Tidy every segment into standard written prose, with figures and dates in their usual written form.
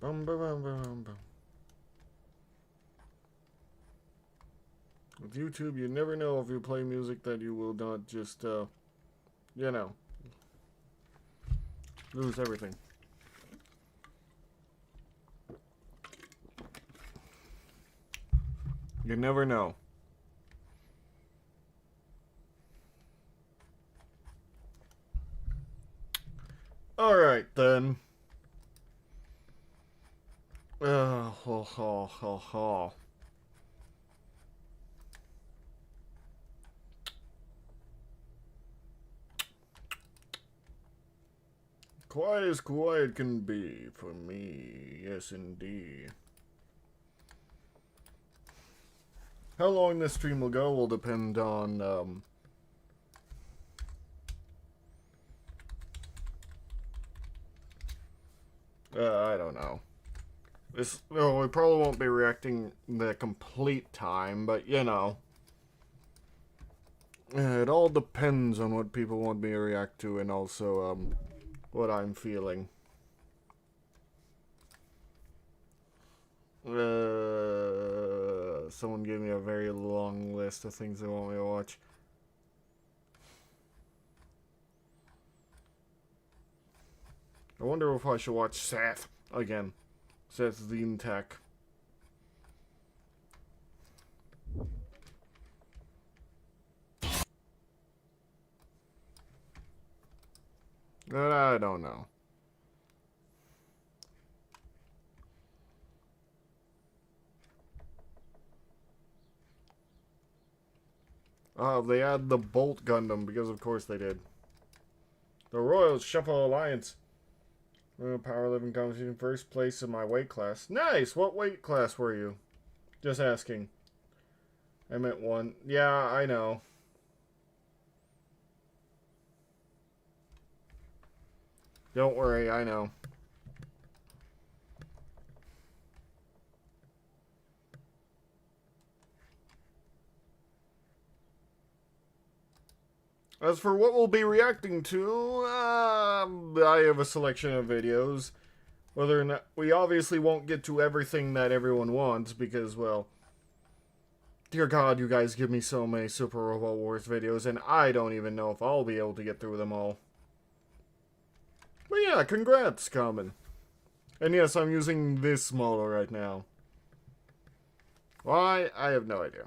Bum, bum, bum, bum, bum. With YouTube, you never know if you play music that you will not just, you know, lose everything. You never know. Alright, then. Ho, ho, ho, ho. Quiet as quiet can be for me. Yes, indeed. How long this stream will go will depend on, I don't know. We probably won't be reacting the complete time, but you know. It all depends on what people want me to react to and also, what I'm feeling. Someone gave me a very long list of things they want me to watch. I wonder if I should watch Seth again. Seth Zine Tech. But I don't know. They had the Bolt Gundam, because of course they did. The Royal Shuffle Alliance. Powerlifting competition, first place in my weight class. Nice! What weight class were you? Just asking. I meant one. Yeah, I know. Don't worry, I know. As for what we'll be reacting to, I have a selection of videos. Whether or not, we obviously won't get to everything that everyone wants, because, well, dear God, you guys give me so many Super Robot Wars videos, and I don't even know if I'll be able to get through them all. But yeah, congrats, Common. And yes, I'm using this model right now. Why? I have no idea.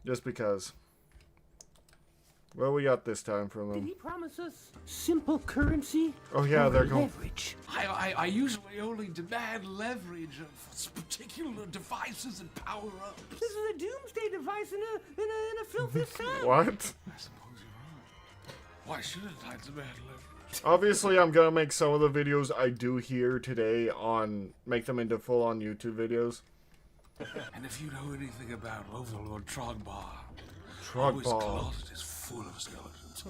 Just because. What we got this time from them? Did he promise us simple currency? Oh yeah, they're going. Leverage. I usually only demand leverage of particular devices and power-ups. This is a doomsday device in a filthy sack. What? I suppose you're right. Why shouldn't I demand leverage? Obviously, I'm gonna make some of the videos I do here today make them into full-on YouTube videos. And if you know anything about Overlord Trogbar, his Trogbar. closet is full of skeletons.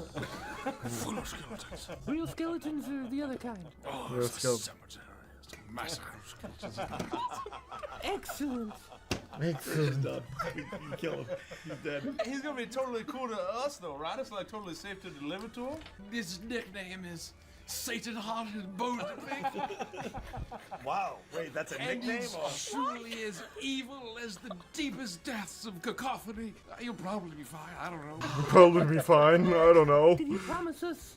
Full of skeletons. Real skeletons or the other kind? Oh, Real it's a skeletons. cemetery. It's a massacre of skeletons. Excellent. He's done. You kill him. He's dead. He's gonna be totally cool to us, though, right? It's like totally safe to deliver to him. His nickname is Satan-Hearted Bone to Pick. Wow. Wait, that's a And nickname? he's truly as evil as the deepest depths of cacophony. You'll probably be fine. I don't know. Probably be fine. I don't know. Did he promise us?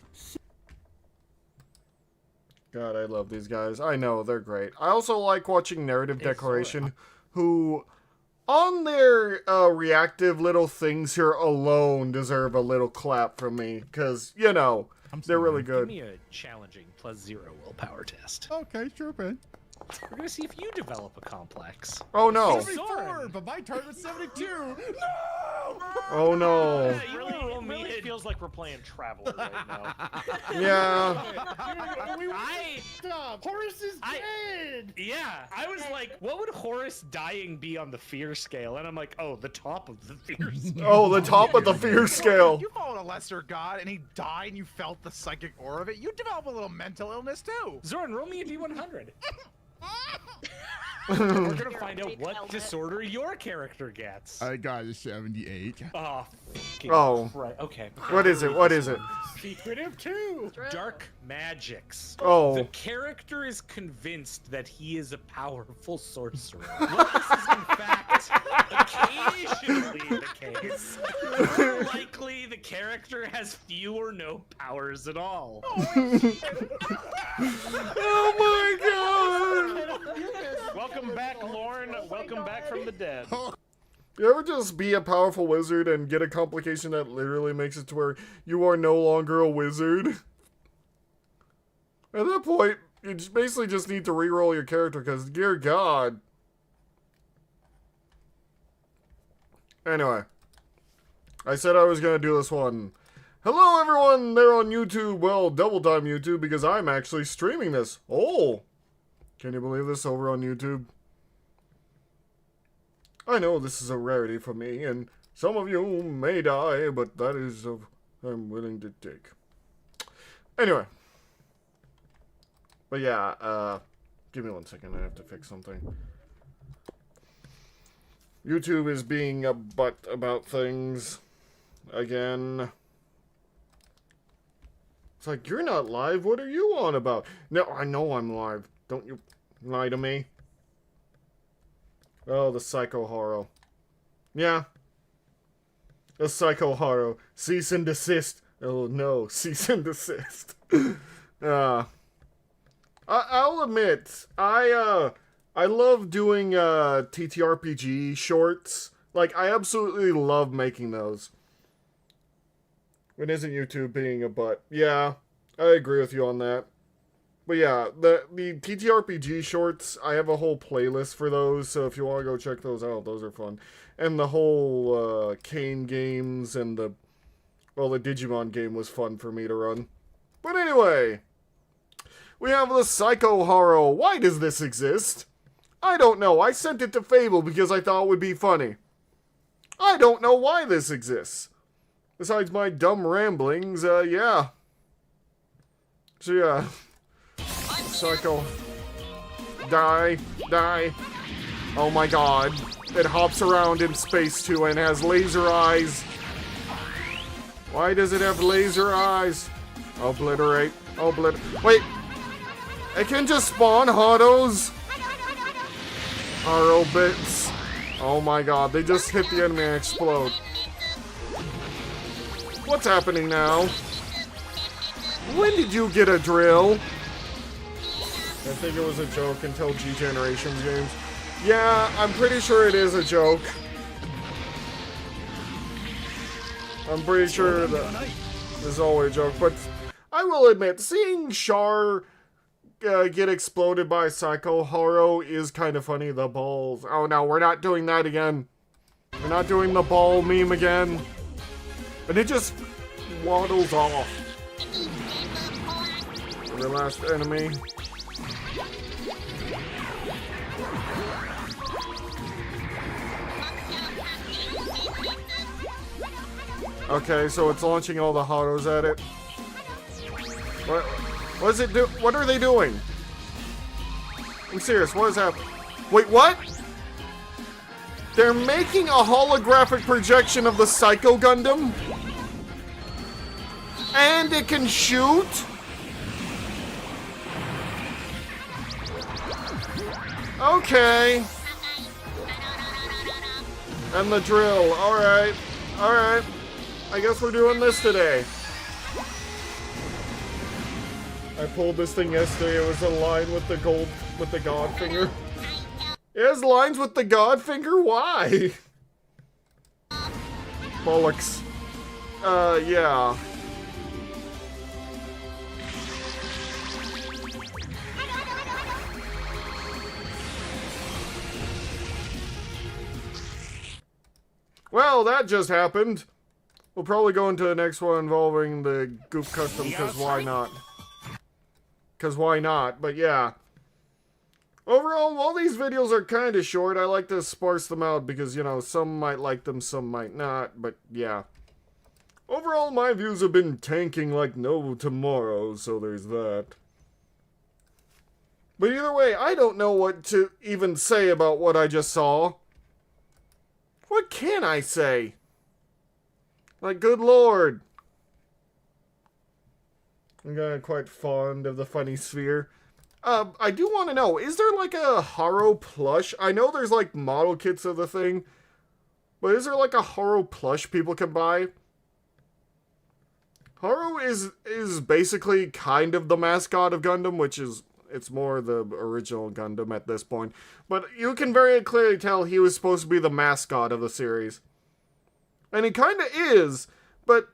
God, I love these guys. I know, they're great. I also like watching Narrative Declaration, who, on their reactive little things here alone, deserve a little clap from me. Because, you know, they're really Give good. me a challenging +0 willpower test. Okay, sure, Ben. We're gonna see if you develop a complex. Oh no. 74, but my target's 72. No! Oh no. It really feels like we're playing Traveler right now. Yeah. Stop. Horace is dead. Yeah, I was like, what would Horus dying be on the fear scale? And I'm like, oh, the top of the fear scale. Oh, the top of the fear scale. You followed a lesser god and he died and you felt the psychic aura of it. You develop a little mental illness too. Zoran, roll me a D100. We're gonna find out what disorder your character gets. I got a 78. Oh. Oh. Right. Okay. What is it? What is it? Secretive 2. Dark magics. Oh. The character is convinced that he is a powerful sorcerer. What this is in fact occasionally the case. More likely, the character has few or no powers at all. Oh my god! Welcome back, Lorne. Welcome back from the dead. You ever just be a powerful wizard and get a complication that literally makes it to where you are no longer a wizard? At that point, you basically just need to reroll your character because, dear God. Anyway, I said I was going to do this one. Hello everyone there on YouTube. Well, double time YouTube because I'm actually streaming this. Oh, can you believe this over on YouTube? I know this is a rarity for me, and some of you may die, but that is I'm willing to take. Anyway. But yeah, give me 1 second, I have to fix something. YouTube is being a butt about things. Again. It's like, you're not live, what are you on about? No, I know I'm live. Don't you lie to me. Oh, the Psycho Horror. Yeah. The Psycho Horror. Cease and desist. Oh no, cease and desist. I'll admit, I love doing TTRPG shorts. Like, I absolutely love making those. When isn't YouTube being a butt? Yeah, I agree with you on that. But yeah, the TTRPG shorts, I have a whole playlist for those, so if you want to go check those out, those are fun. And the whole Kane games and the Digimon game was fun for me to run. But anyway, we have the Psycho Horror. Why does this exist? I don't know. I sent it to Fable because I thought it would be funny. I don't know why this exists. Besides my dumb ramblings, yeah. So yeah. Psycho. Die. Die. Oh my god. It hops around in space too and has laser eyes. Why does it have laser eyes? Obliterate. Wait. It can just spawn Hottos? Haro bits. Oh my god. They just hit the enemy and explode. What's happening now? When did you get a drill? I think it was a joke until G-Generations games. Yeah, I'm pretty sure it is a joke. I'm pretty sure that is always a joke, but I will admit, seeing Char get exploded by Psycho Horror is kind of funny. The balls. Oh no, we're not doing that again. We're not doing the ball meme again. And it just waddles off. The last enemy. Okay, so it's launching all the Hottos at it. What does it do? What are they doing? I'm serious, what is happening? Wait, what? They're making a holographic projection of the Psycho Gundam? And it can shoot? Okay. And the drill. Alright. Alright. I guess we're doing this today. I pulled this thing yesterday. It was a line with the God finger. It has lines with the God finger? Why? Bollocks. Yeah. Well, that just happened. We'll probably go into the next one involving the Goop Custom, because why not? Because why not? But yeah. Overall, while these videos are kind of short, I like to sparse them out because, you know, some might like them, some might not, but yeah. Overall, my views have been tanking like no tomorrow, so there's that. But either way, I don't know what to even say about what I just saw. What can I say? Like, good lord. I'm kinda quite fond of the funny sphere. I do want to know, is there like a Haro plush? I know there's like model kits of the thing, but is there like a Haro plush people can buy? Haro is basically kind of the mascot of Gundam, which is, it's more the original Gundam at this point. But you can very clearly tell he was supposed to be the mascot of the series. And he kind of is, but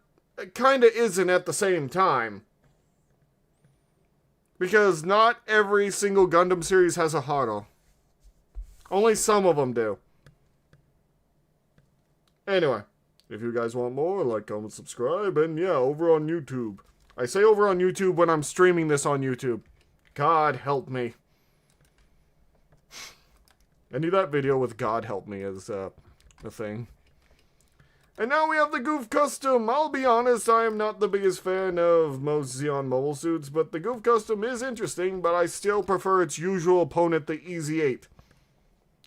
kind of isn't at the same time. Because not every single Gundam series has a Haro. Only some of them do. Anyway, if you guys want more, like, comment, subscribe, and yeah, over on YouTube. I say over on YouTube when I'm streaming this on YouTube. God help me. I need that video with God help me as a thing. And now we have the Goof Custom. I'll be honest, I am not the biggest fan of most Zeon mobile suits, but the Goof Custom is interesting, but I still prefer its usual opponent, the EZ-8.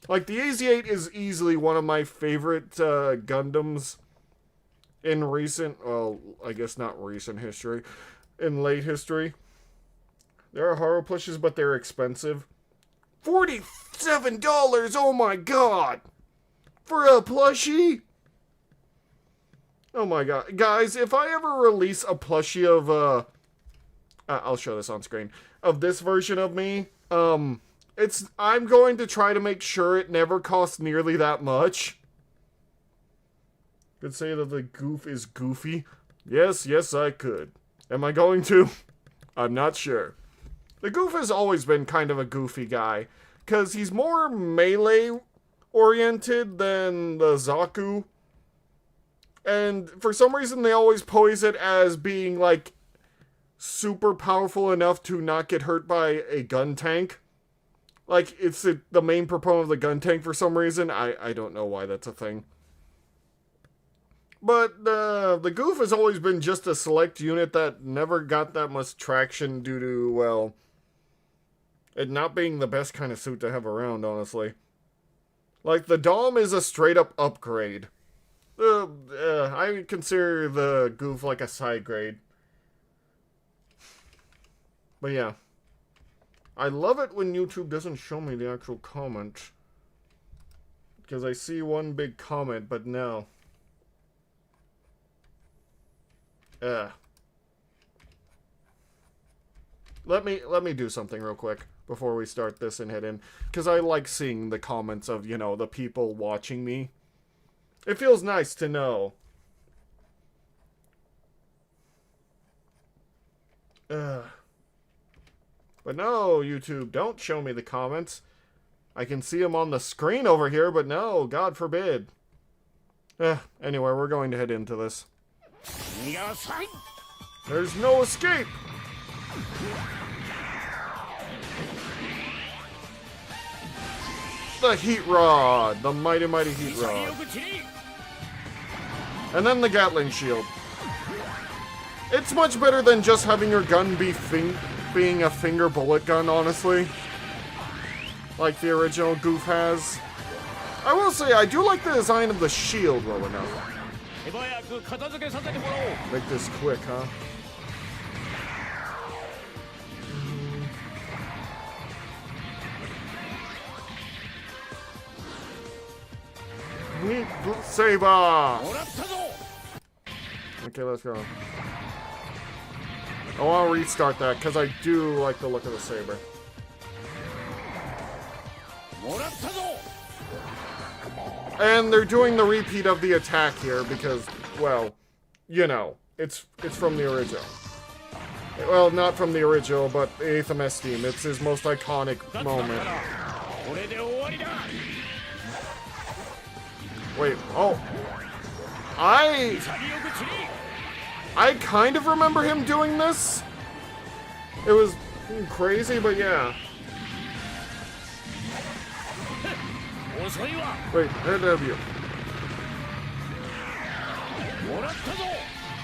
Like, the EZ-8 is easily one of my favorite Gundams in recent, well, I guess not recent history, in late history. There are Haro plushes, but they're expensive. $47! Oh my god! For a plushie? Oh my god. Guys, if I ever release a plushie of, I'll show this on screen, of this version of me, I'm going to try to make sure it never costs nearly that much. Could say that the Goof is goofy. Yes, I could. Am I going to? I'm not sure. The Goof has always been kind of a goofy guy, because he's more melee-oriented than the Zaku. And for some reason, they always pose it as being, like, super powerful enough to not get hurt by a gun tank. Like, it's the main proponent of the gun tank for some reason. I don't know why that's a thing. But the Goof has always been just a select unit that never got that much traction due to, well, it not being the best kind of suit to have around, honestly. Like, the Dom is a straight-up upgrade. I consider the Goof like a side grade. But yeah. I love it when YouTube doesn't show me the actual comment. Because I see one big comment, but no. Let me do something real quick before we start this and head in. Because I like seeing the comments of, you know, the people watching me. It feels nice to know. But no, YouTube, don't show me the comments. I can see them on the screen over here, but no, God forbid. Anyway, we're going to head into this. There's no escape! The Heat Rod! The mighty, mighty Heat Rod. And then the Gatling Shield. It's much better than just having your gun be being a finger bullet gun, honestly. Like the original Goof has. I will say, I do like the design of the shield well enough. Make this quick, huh? Meat Saber! Okay, let's go. I want to restart that because I do like the look of the saber. And they're doing the repeat of the attack here because, well, you know, it's from the original. Well, not from the original, but the 8th MS team. It's his most iconic moment. Wait, oh. I kind of remember him doing this. It was crazy, but yeah. Wait, NW.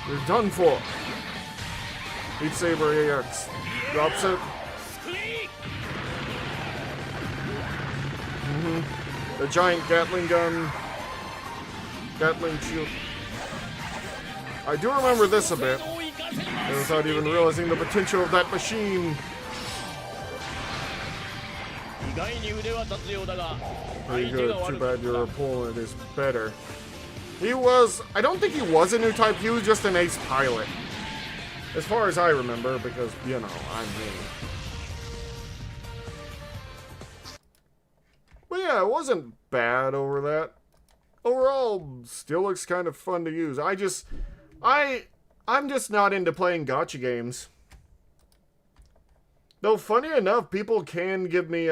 You're done for. Beat Saber AX. Drops it. The giant Gatling gun. Gatling shield. I do remember this a bit. Without even realizing the potential of that machine. Pretty good. Too bad your opponent is better. He was... I don't think he was a new type. He was just an ace pilot. As far as I remember, because, you know, I'm me. But yeah, it wasn't bad over that. Overall, still looks kind of fun to use. I'm just not into playing gacha games. Though, funny enough, people can give me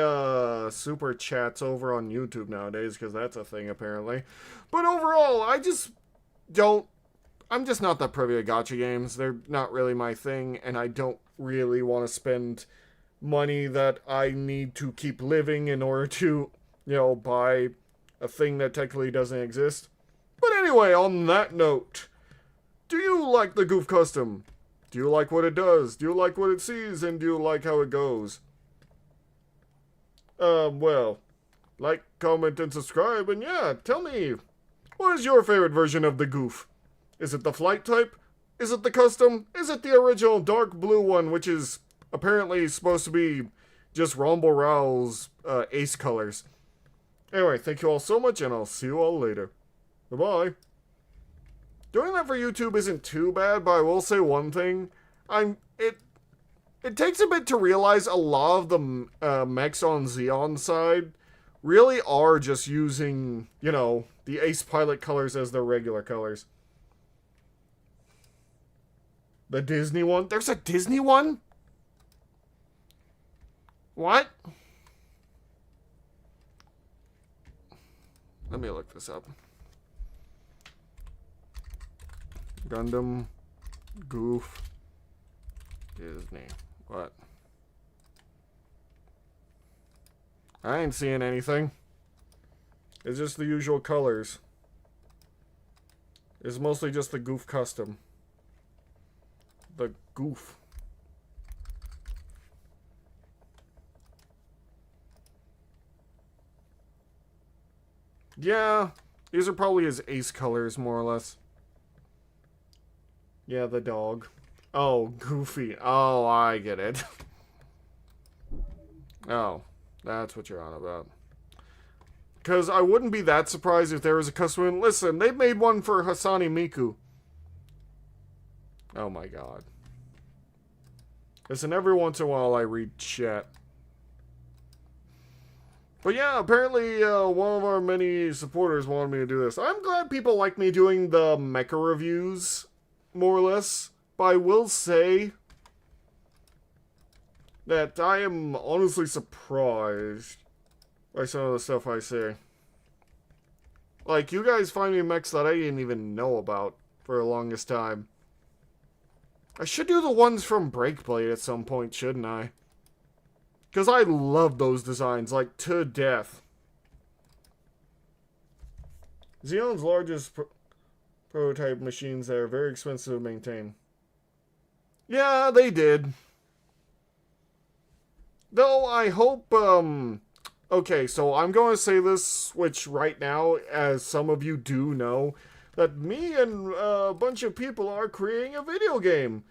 super chats over on YouTube nowadays, because that's a thing, apparently. But overall, I'm just not that privy to gacha games. They're not really my thing, and I don't really want to spend money that I need to keep living in order to, you know, buy a thing that technically doesn't exist. But anyway, on that note, do you like the Goof Custom? Do you like what it does? Do you like what it sees? And do you like how it goes? Well, like, comment, and subscribe, and yeah, tell me, what is your favorite version of the Goof? Is it the flight type? Is it the custom? Is it the original dark blue one, which is apparently supposed to be just Rumble Rowell's ace colors? Anyway, thank you all so much, and I'll see you all later. Bye-bye. Doing that for YouTube isn't too bad, but I will say one thing. It takes a bit to realize a lot of the mechs on Xeon side really are just using, you know, the Ace Pilot colors as their regular colors. The Disney one? There's a Disney one? What? Let me look this up. Gundam, Goof, Disney. What? I ain't seeing anything. It's just the usual colors. It's mostly just the Goof Custom. The Goof. Yeah, these are probably his ace colors, more or less. Yeah, the dog. Oh, Goofy. Oh, I get it. Oh, that's what you're on about. Because I wouldn't be that surprised if there was a custom. Listen, they made one for Hasani Miku. Oh my god. Listen, every once in a while I read chat. But yeah, apparently one of our many supporters wanted me to do this. I'm glad people like me doing the mecha reviews, more or less. But I will say that I am honestly surprised by some of the stuff I say. Like, you guys find me mechs that I didn't even know about for the longest time. I should do the ones from Breakblade at some point, shouldn't I? Because I love those designs, like, to death. Xeon's largest prototype machines that are very expensive to maintain. Yeah, they did. Though, I hope, okay, so I'm going to say this, which right now, as some of you do know, that me and a bunch of people are creating a video game.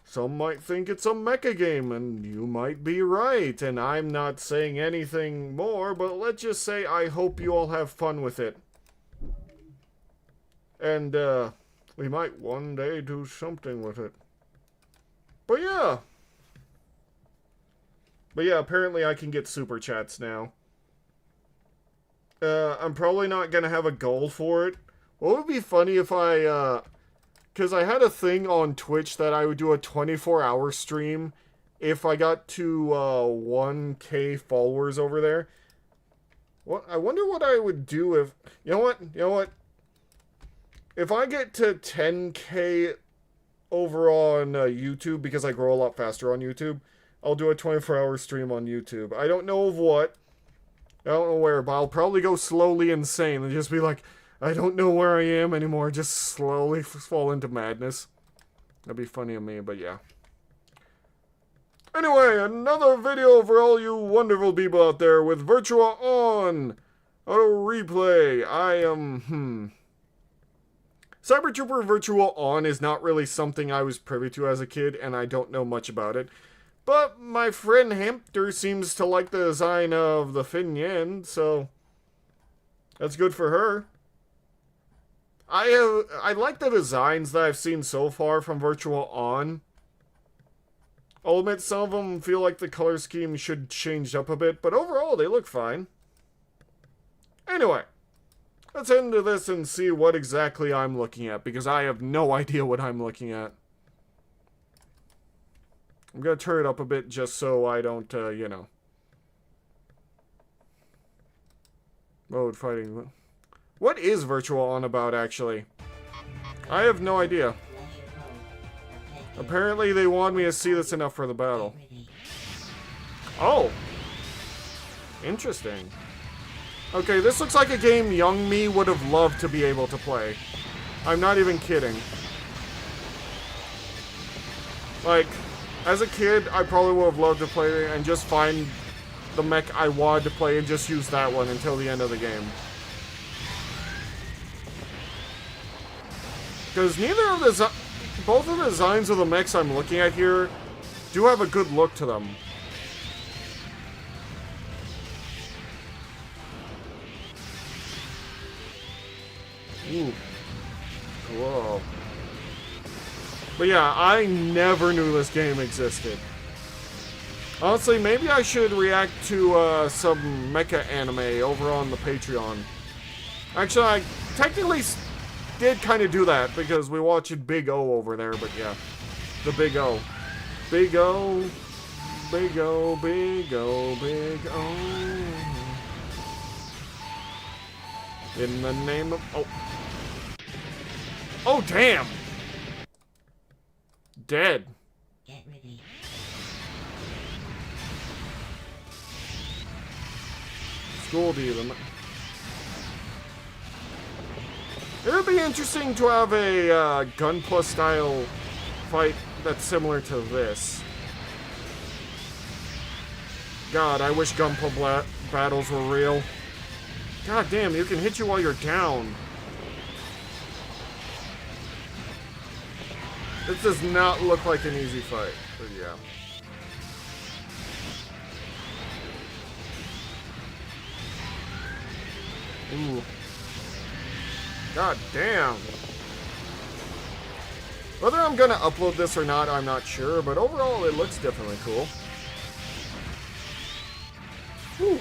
Some might think it's a mecha game, and you might be right, and I'm not saying anything more, but let's just say I hope you all have fun with it. And, we might one day do something with it. But yeah. But yeah, apparently I can get super chats now. I'm probably not gonna have a goal for it. What would be funny if I, because I had a thing on Twitch that I would do a 24-hour stream if I got to 1K followers over there. What? I wonder what I would do if... You know what? If I get to 10K over on YouTube, because I grow a lot faster on YouTube, I'll do a 24-hour stream on YouTube. I don't know of what. I don't know where, but I'll probably go slowly insane and just be like, I don't know where I am anymore, just slowly fall into madness. That'd be funny to me, but yeah. Anyway, another video for all you wonderful people out there with Virtua on. Auto replay. I am, Cyber Trooper Virtual On is not really something I was privy to as a kid, and I don't know much about it. But my friend Hamster seems to like the design of the Fin Yen, so that's good for her. I like the designs that I've seen so far from Virtual On. I'll admit some of them feel like the color scheme should change up a bit, but overall they look fine. Anyway, let's head into this and see what exactly I'm looking at, because I have no idea what I'm looking at. I'm gonna turn it up a bit just so I don't, you know. Mode fighting. What is Virtual On about, actually? I have no idea. Apparently they want me to see this enough for the battle. Oh! Interesting. Okay, this looks like a game young me would have loved to be able to play. I'm not even kidding. Like, as a kid, I probably would have loved to play it and just find the mech I wanted to play and just use that one until the end of the game. Because neither of the... both of the designs of the mechs I'm looking at here do have a good look to them. Ooh. Whoa. But yeah, I never knew this game existed. Honestly, maybe I should react to some mecha anime over on the Patreon. Actually, I technically did kind of do that because we watched Big O over there, but yeah. The Big O. Big O. Big O, Big O, Big O. In the name of... Oh. Oh, damn! Dead. Get ready. School demon. It would be interesting to have a Gunpla style fight that's similar to this. God, I wish Gunpla battles were real. God damn, you can hit you while you're down. This does not look like an easy fight, but yeah. Ooh. God damn. Whether I'm gonna upload this or not, I'm not sure, but overall it looks definitely cool. Woo.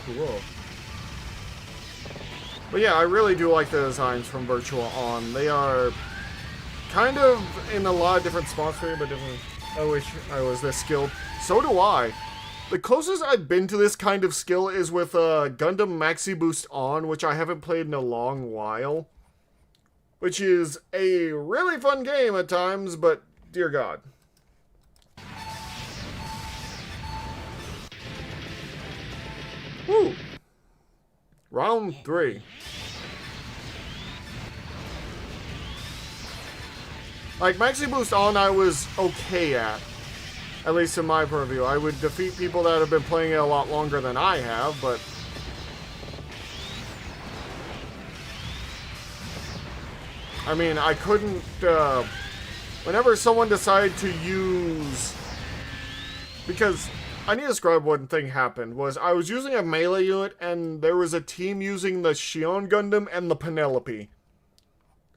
Cool. But yeah, I really do like the designs from Virtual On. They are kind of in a lot of different spots for me, but different. I wish I was this skilled. So do I. The closest I've been to this kind of skill is with Gundam Maxi Boost On, which I haven't played in a long while. Which is a really fun game at times, but dear God. Woo! Round 3. Like, Maxi Boost On I was okay at least in my purview. I would defeat people that have been playing it a lot longer than I have, but... I mean, I couldn't, whenever someone decided to use... Because, I need to describe one thing happened, was I was using a melee unit, and there was a team using the Shion Gundam and the Penelope.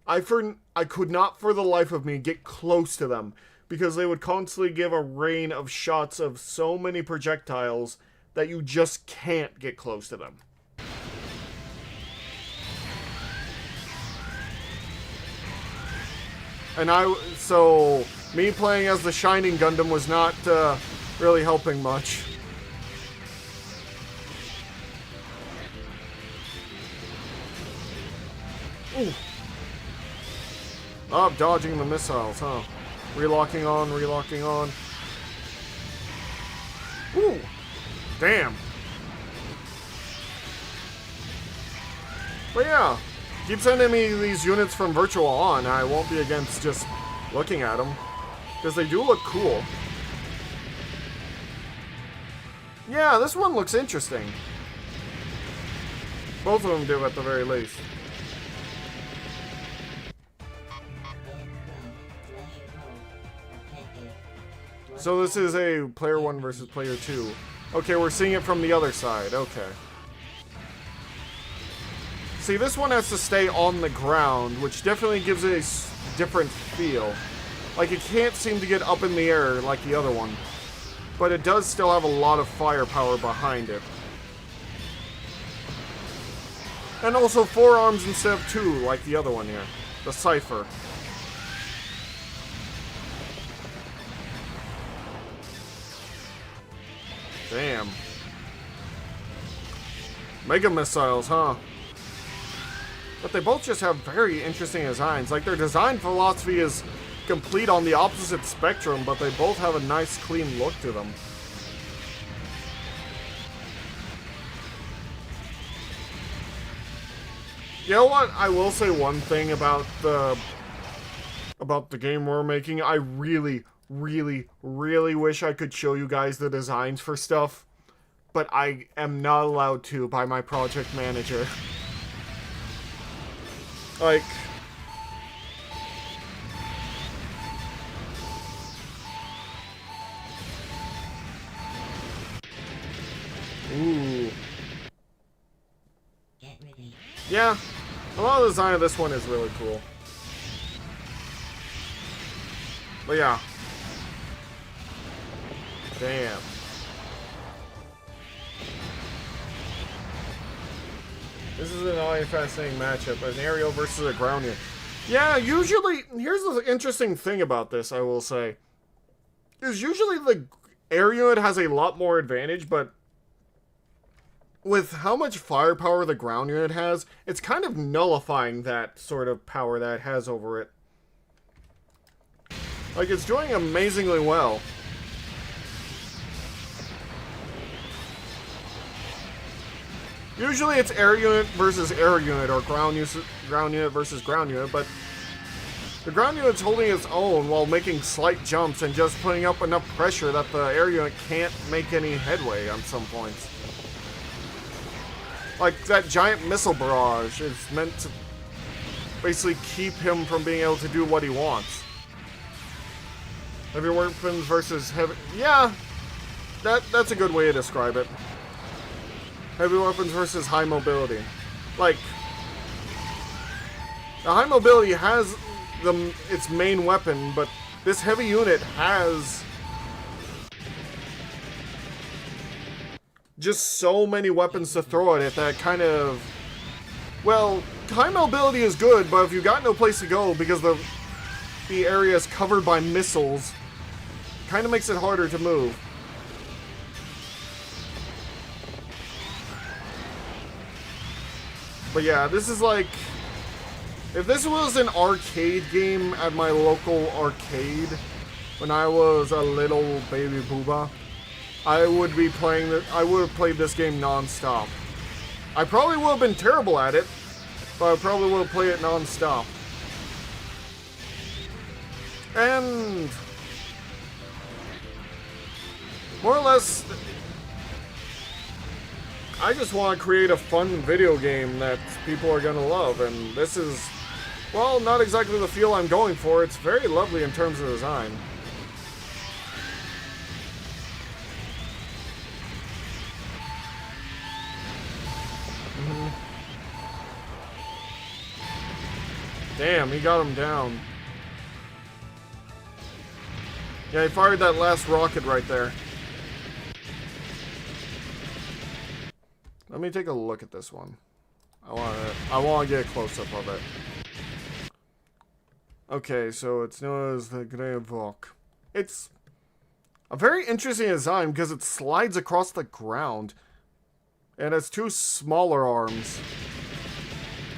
I could not for the life of me get close to them, because they would constantly give a rain of shots of so many projectiles that you just can't get close to them. And so me playing as the Shining Gundam was not really helping much. Ooh. Oh, dodging the missiles, huh? Relocking on, relocking on. Ooh! Damn! But yeah, keep sending me these units from Virtual On. I won't be against just looking at them, because they do look cool. Yeah, this one looks interesting. Both of them do at the very least. So this is a player 1 versus player 2. Okay, we're seeing it from the other side. Okay. See, this one has to stay on the ground, which definitely gives it a different feel. Like, it can't seem to get up in the air like the other one. But it does still have a lot of firepower behind it. And also 4 arms instead of 2, like the other one here. The Cypher. Damn. Mega missiles, huh? But they both just have very interesting designs. Like, their design philosophy is complete on the opposite spectrum, but they both have a nice, clean look to them. You know what? I will say one thing about the game we're making. I really, really, really wish I could show you guys the designs for stuff, but I am not allowed to by my project manager. Like, ooh. Yeah, a lot of the design of this one is really cool. But yeah. Damn. This is an all fascinating matchup. An aerial versus a ground unit. Yeah, usually, here's the interesting thing about this, I will say. Is usually the air unit has a lot more advantage, but with how much firepower the ground unit has, it's kind of nullifying that sort of power that it has over it. Like, it's doing amazingly well. Usually it's air unit versus air unit, or ground unit versus ground unit, but the ground unit's holding its own while making slight jumps and just putting up enough pressure that the air unit can't make any headway on some points. Like, that giant missile barrage is meant to basically keep him from being able to do what he wants. Heavy weapons versus heavy... Yeah, that's a good way to describe it. Heavy weapons versus high mobility. Like, the high mobility has its main weapon, but this heavy unit has just so many weapons to throw at it that kind of... Well, high mobility is good, but if you got no place to go because the area is covered by missiles, kind of makes it harder to move. But yeah, this is like... If this was an arcade game at my local arcade when I was a little baby booba, I would be playing I would have played this game non-stop. I probably would have been terrible at it, but I probably would have played it non-stop. And more or less, I just want to create a fun video game that people are going to love, and this is, well, not exactly the feel I'm going for. It's very lovely in terms of design. Damn, he got him down. Yeah, he fired that last rocket right there. Let me take a look at this one. I want to get a close-up of it. Okay, so it's known as the Grey Valk. It's a very interesting design because it slides across the ground. And it's two smaller arms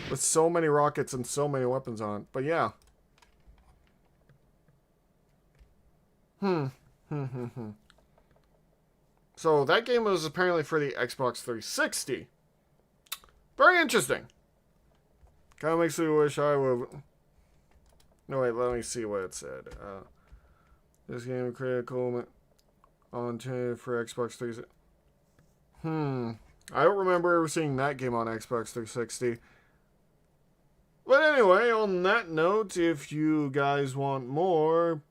with so many rockets and so many weapons on it. But yeah. So that game was apparently for the Xbox 360. Very interesting. Kind of makes me wish I would... No, wait, let me see what it said. This game critical on for Xbox 360. I don't remember ever seeing that game on Xbox 360. But anyway, on that note, if you guys want more,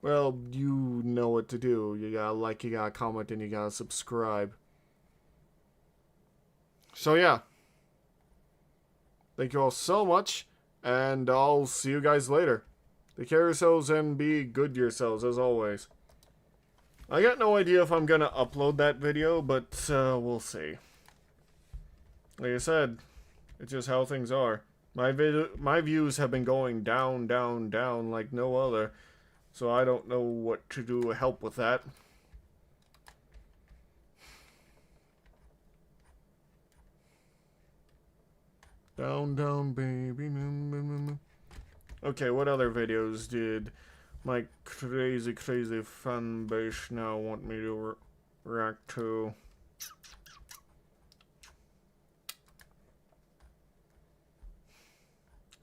well, you know what to do. You gotta like, you gotta comment, and you gotta subscribe. So yeah. Thank you all so much, and I'll see you guys later. Take care of yourselves and be good to yourselves, as always. I got no idea if I'm gonna upload that video, but we'll see. Like I said, it's just how things are. My views have been going down, down, down like no other, so I don't know what to do to help with that. Down, down, baby. Okay, what other videos did my crazy, crazy fan base now want me to react to?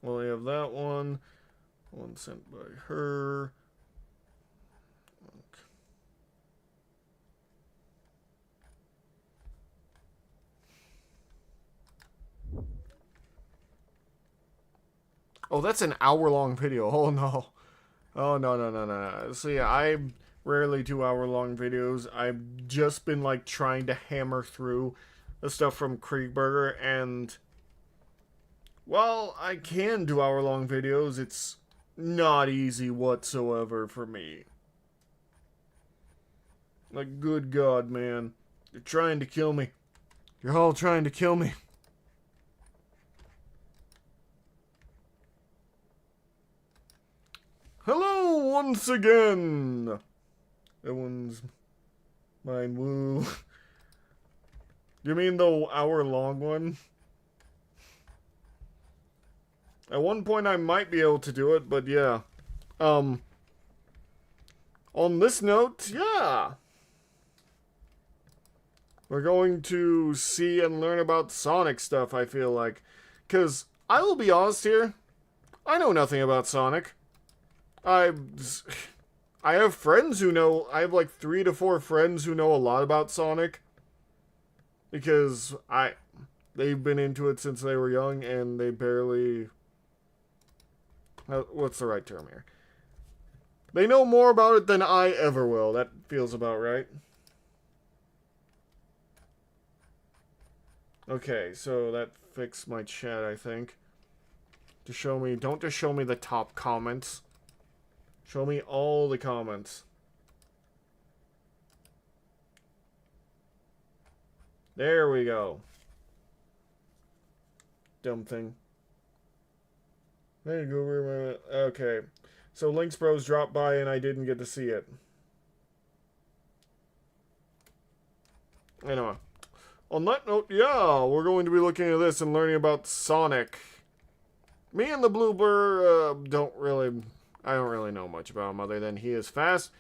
Well, we have that one. One sent by her. Okay. Oh, that's an hour-long video. Oh, no. Oh, no, no, no, no, no. See, I rarely do hour-long videos. I've just been, like, trying to hammer through the stuff from Kriegberger, and... well, I can do hour-long videos. It's not easy whatsoever for me. Like, good God, man. You're trying to kill me. You're all trying to kill me. Hello once again. That one's mine. Woo. You mean the hour-long one? At one point I might be able to do it, but yeah. On this note, yeah. We're going to see and learn about Sonic stuff, I feel like. 'Cause, I will be honest here, I know nothing about Sonic. I have friends who know, I have like 3 to 4 friends who know a lot about Sonic. Because they've been into it since they were young, and they barely... what's the right term here? They know more about it than I ever will. That feels about right. Okay, so that fixed my chat, I think. To show me... don't just show me the top comments. Show me all the comments. There we go. Dumb thing. There you go. Okay. So Lynx Bros dropped by and I didn't get to see it. Anyway. On that note, yeah, we're going to be looking at this and learning about Sonic. Me and the Bloober I don't really know much about him other than he is fast.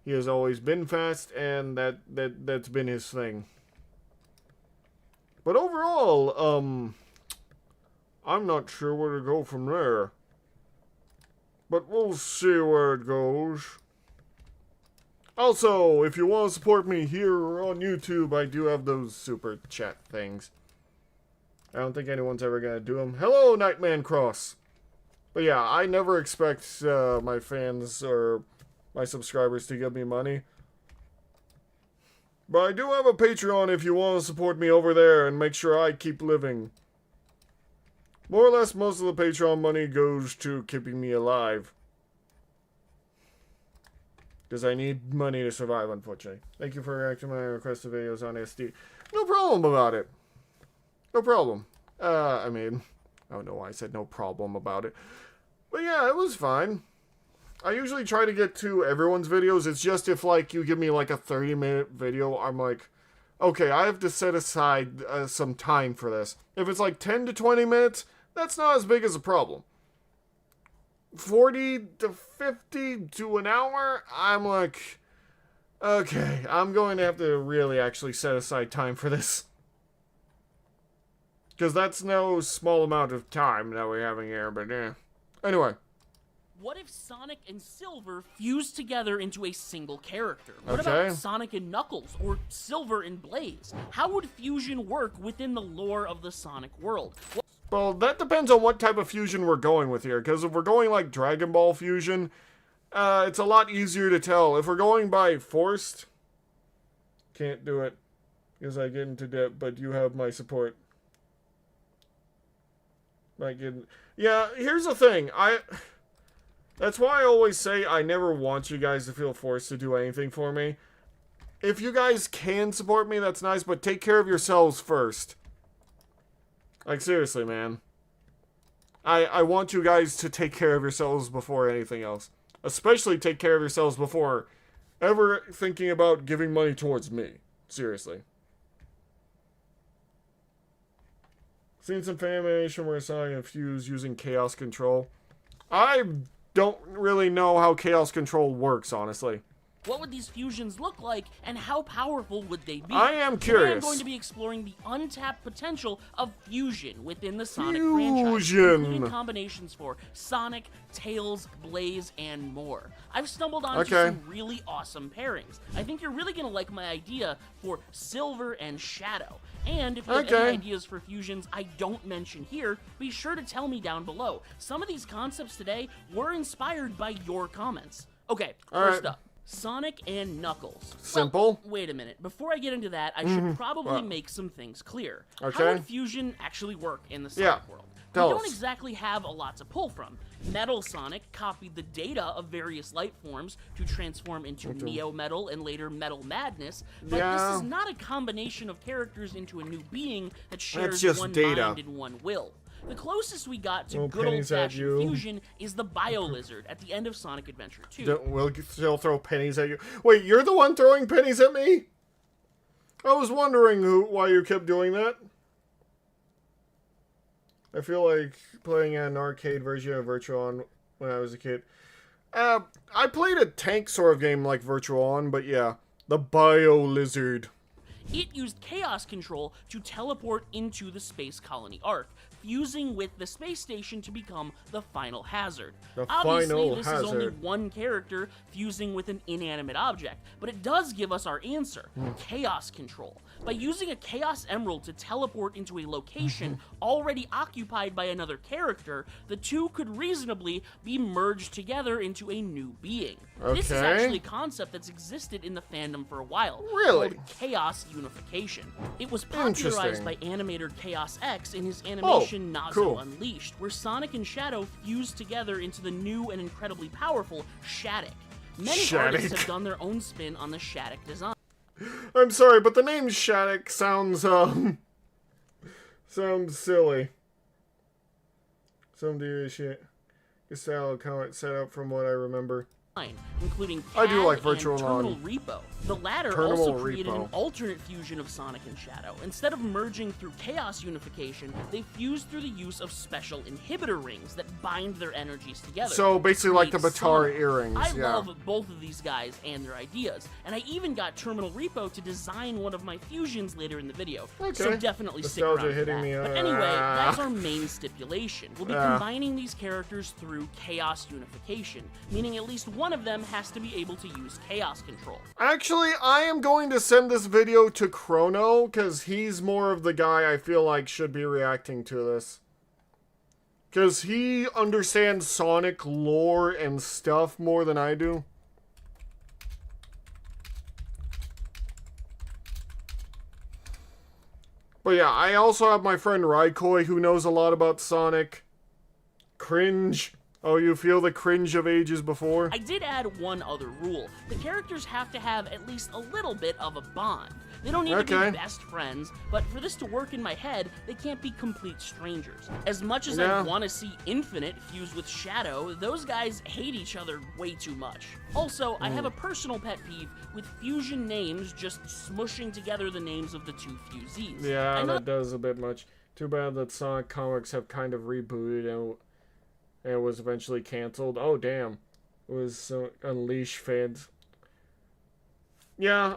He has always been fast, and that's been his thing. But overall, I'm not sure where to go from there. But we'll see where it goes. Also, if you want to support me here on YouTube, I do have those super chat things. I don't think anyone's ever going to do them. Hello, Nightman Cross. But yeah, I never expect my fans or my subscribers to give me money. But I do have a Patreon if you want to support me over there and make sure I keep living. More or less, most of the Patreon money goes to keeping me alive. Because I need money to survive, unfortunately. Thank you for reacting to my requested videos on SD. No problem about it. No problem. I mean, I don't know why I said no problem about it. But yeah, it was fine. I usually try to get to everyone's videos. It's just if, like, you give me, like, a 30-minute video, I'm like, okay, I have to set aside some time for this. If it's, like, 10 to 20 minutes, that's not as big as a problem. 40 to 50 to an hour, I'm like, okay, I'm going to have to really actually set aside time for this. Because that's no small amount of time that we're having here, but yeah. Anyway, What if Sonic and Silver fused together into a single character? What Okay. about Sonic and Knuckles, or Silver and Blaze? How would fusion work within the lore of the Sonic world? Well, that depends on what type of fusion we're going with here, because if we're going like Dragon Ball fusion, it's a lot easier to tell. If we're going by forced, can't do it, because I get into debt, but you have my support. Yeah, here's the thing, that's why I always say I never want you guys to feel forced to do anything for me. If you guys can support me, that's nice, but take care of yourselves first. Like, seriously, man. I want you guys to take care of yourselves before anything else. Especially take care of yourselves before ever thinking about giving money towards me. Seriously. Seen some fan animation where Sonic and Fuse using Chaos Control. I don't really know how Chaos Control works, honestly. What would these fusions look like, and how powerful would they be? I am Today I'm curious. going to be exploring the untapped potential of fusion within the Sonic franchise, Fusion. including combinations for Sonic, Tails, Blaze, and more. I've stumbled onto Okay. some really awesome pairings. I think you're really going to like my idea for Silver and Shadow. And if you have Okay. any ideas for fusions I don't mention here, be sure to tell me down below. Some of these concepts today were inspired by your comments. Okay, first right. up. Sonic and Knuckles. Simple. Well, wait a minute. Before I get into that, I should probably make some things clear. Okay. How would fusion actually work in the Sonic world? Tell We don't us. exactly have a lot to pull from. Metal Sonic copied the data of various life forms to transform into Neo Metal and later Metal Madness, but Yeah. this is not a combination of characters into a new being that shares just one data. mind and one will. The closest we got to Throw good pennies at old-fashioned you. fusion is the Bio Lizard at the end of Sonic Adventure 2. We'll still throw pennies at you. Wait, you're the one throwing pennies at me? I was wondering why you kept doing that. I feel like playing an arcade version of Virtual-On when I was a kid. I played a tank sort of game like Virtual-On, but yeah. The Bio Lizard. It used Chaos Control to teleport into the Space Colony Ark, fusing with the space station to become the final hazard. The Obviously, final this is only hazard. one character fusing with an inanimate object, but it does give us our answer, Chaos Control. By using a Chaos Emerald to teleport into a location already occupied by another character, the two could reasonably be merged together into a new being. This is Okay. actually a concept that's existed in the fandom for a while. Really? Called Chaos Unification. It was popularized Interesting. by animator Chaos X in his animation Nazo cool. Unleashed, where Sonic and Shadow fused together into the new and incredibly powerful Shattuck. Many artists Shattuck. have done their own spin on the Shattuck design. I'm sorry, but the name Shattuck sounds, sounds silly. Some do shit. This style comment set up from what I remember. Including I do CAD like and Virtual Terminal On. Repo. The latter Terminal also created Repo. an alternate fusion of Sonic and Shadow. Instead of merging through Chaos Unification, they fused through the use of special inhibitor rings that bind their energies together. So basically like the Create Batara Sonic. earrings, I yeah. love both of these guys and their ideas, and I even got Terminal Repo to design one of my fusions later in the video. So Okay. definitely stick Nostalgia around for hitting that. me, But anyway, that's our main stipulation. We'll be Ah. combining these characters through Chaos Unification, meaning at least one of them has to be able to use Chaos Control. Actually, I am going to send this video to Chrono, because he's more of the guy I feel like should be reacting to this. Because he understands Sonic lore and stuff more than I do. But yeah, I also have my friend Raikoi who knows a lot about Sonic. Cringe. Oh, you feel the cringe of ages before? I did add one other rule. The characters have to have at least a little bit of a bond. They don't need to Okay. be best friends, but for this to work in my head, they can't be complete strangers. As much as Yeah. I want to see Infinite fuse with Shadow, those guys hate each other way too much. Also, I have a personal pet peeve with fusion names just smushing together the names of the two fusees. Yeah, I know that does a bit much. Too bad that Sonic Comics have kind of rebooted and it was eventually canceled. Oh, damn. It was Unleash fans. Yeah,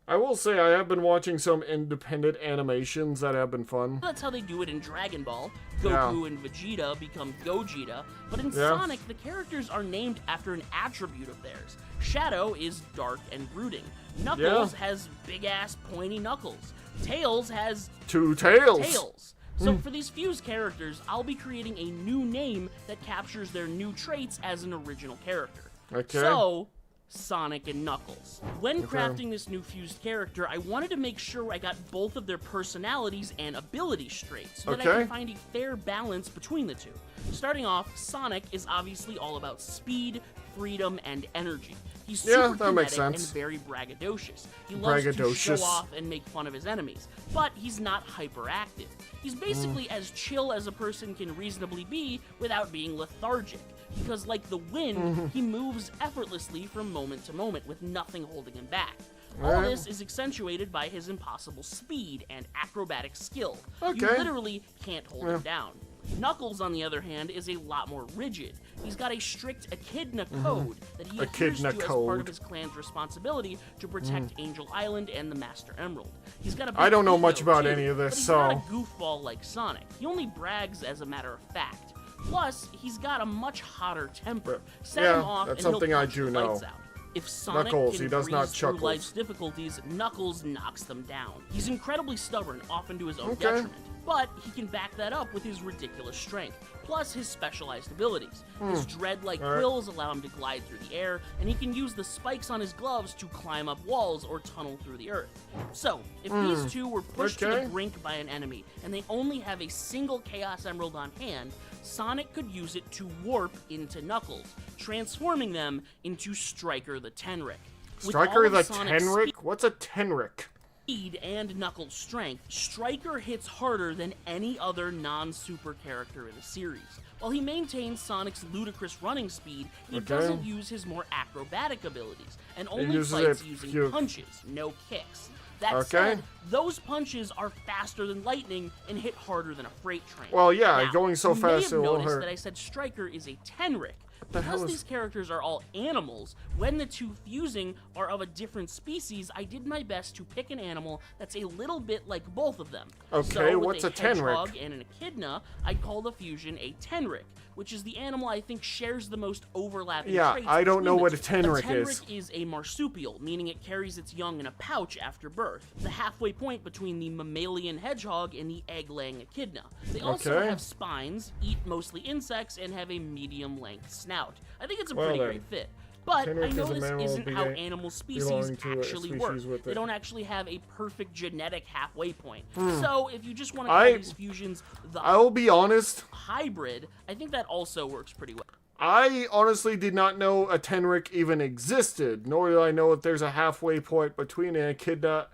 I will say I have been watching some independent animations that have been fun. That's how they do it in Dragon Ball. Yeah. Goku and Vegeta become Gogeta, but in Yeah. Sonic, the characters are named after an attribute of theirs. Shadow is dark and brooding. Knuckles has big-ass pointy knuckles. Tails has 2 tails. tails. So for these fused characters, I'll be creating a new name that captures their new traits as an original character. Okay. So, Sonic and Knuckles. When crafting this new fused character, I wanted to make sure I got both of their personalities and abilities straight, so that I Okay. can find a fair balance between the two. Starting off, Sonic is obviously all about speed, freedom, and energy. He's Yeah, super that makes kinetic sense. and very braggadocious. He loves to Braggadocious. show off and make fun of his enemies, but he's not hyperactive. He's basically as chill as a person can reasonably be without being lethargic, because like the wind, he moves effortlessly from moment to moment with nothing holding him back. All Alright. this is accentuated by his impossible speed and acrobatic skill. You Okay. literally can't hold him down. Knuckles, on the other hand, is a lot more rigid. He's got a strict Echidna code that he adheres to Echidna as part code. of his clan's responsibility to protect Angel Island and the Master Emerald. He's got a big I don't know much ego, about too, any of this, but he's so- not a goofball like Sonic. He only brags as a matter of fact. Plus, he's got a much hotter temper. Set Yeah, him off that's and something he'll I punch do the know. lights out. If Sonic Knuckles, can he does not breeze through chuckles. life's difficulties, Knuckles knocks them down. He's incredibly stubborn, often to his own Okay. detriment, but he can back that up with his ridiculous strength, plus his specialized abilities. His dread-like Alright. quills allow him to glide through the air, and he can use the spikes on his gloves to climb up walls or tunnel through the earth. So, if these two were pushed to Okay. the brink by an enemy, and they only have a single Chaos Emerald on hand, Sonic could use it to warp into Knuckles, transforming them into Striker the Tenric. With Striker all of the Sonic's Tenric? What's a Tenric? speed and Knuckles' strength, Striker hits harder than any other non-super character in the series. While he maintains Sonic's ludicrous running speed, he Okay. doesn't use his more acrobatic abilities, and only uses fights it using few- punches, no kicks. That Okay. said, those punches are faster than lightning and hit harder than a freight train. Well, yeah, Now, going so you may fast have it won't noticed hurt. that I said Striker is a Tenric. the hell Because is- these characters are all animals, when the two fusing are of a different species, I did my best to pick an animal that's a little bit like both of them. Okay, So, with what's a hedgehog Tenric? and an echidna, I'd call the fusion a Tenric, which is the animal I think shares the most overlapping Yeah, traits I don't between know the what a two. Tenric is. A Tenric is a marsupial, meaning it carries its young in a pouch after birth, the halfway point between the mammalian hedgehog and the egg-laying echidna. They also Okay. have spines, eat mostly insects, and have a medium-length snout. I think it's a Well pretty then. great fit. But Tenric I is know a this mammal isn't how belonging animal to species a actually species work. with They it. don't actually have a perfect genetic halfway point. So if you just want to I- call these fusions the I'll be honest, hybrid, I think that also works pretty well. I honestly did not know a Tenric even existed, nor did I know that there's a halfway point between an echidna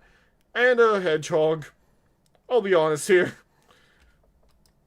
and a hedgehog. I'll be honest here.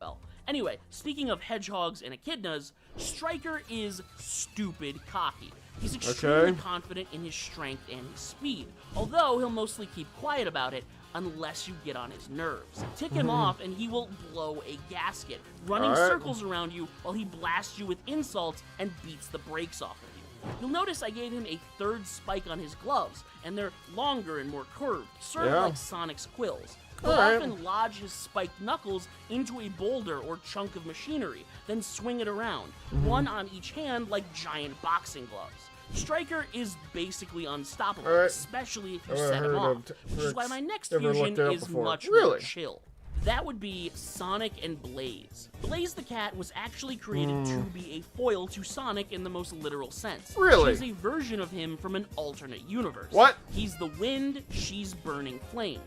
Well, anyway, speaking of hedgehogs and echidnas, Striker is stupid cocky. He's extremely Okay. confident in his strength and his speed, although he'll mostly keep quiet about it unless you get on his nerves. Tick him off and he will blow a gasket, running Alright. circles around you while he blasts you with insults and beats the brakes off of you. You'll notice I gave him a third spike on his gloves, and they're longer and more curved, sort Yeah. of like Sonic's quills. He'll Alright. often lodge his spiked knuckles into a boulder or chunk of machinery, then swing it around, one on each hand like giant boxing gloves. Striker is basically unstoppable, Alright. especially if you Never set him heard off, of which is why my next never fusion looked it up is before. much Really? more chill. That would be Sonic and Blaze. Blaze the cat was actually created to be a foil to Sonic in the most literal sense. Really? She's a version of him from an alternate universe. What? He's the wind, she's burning flame.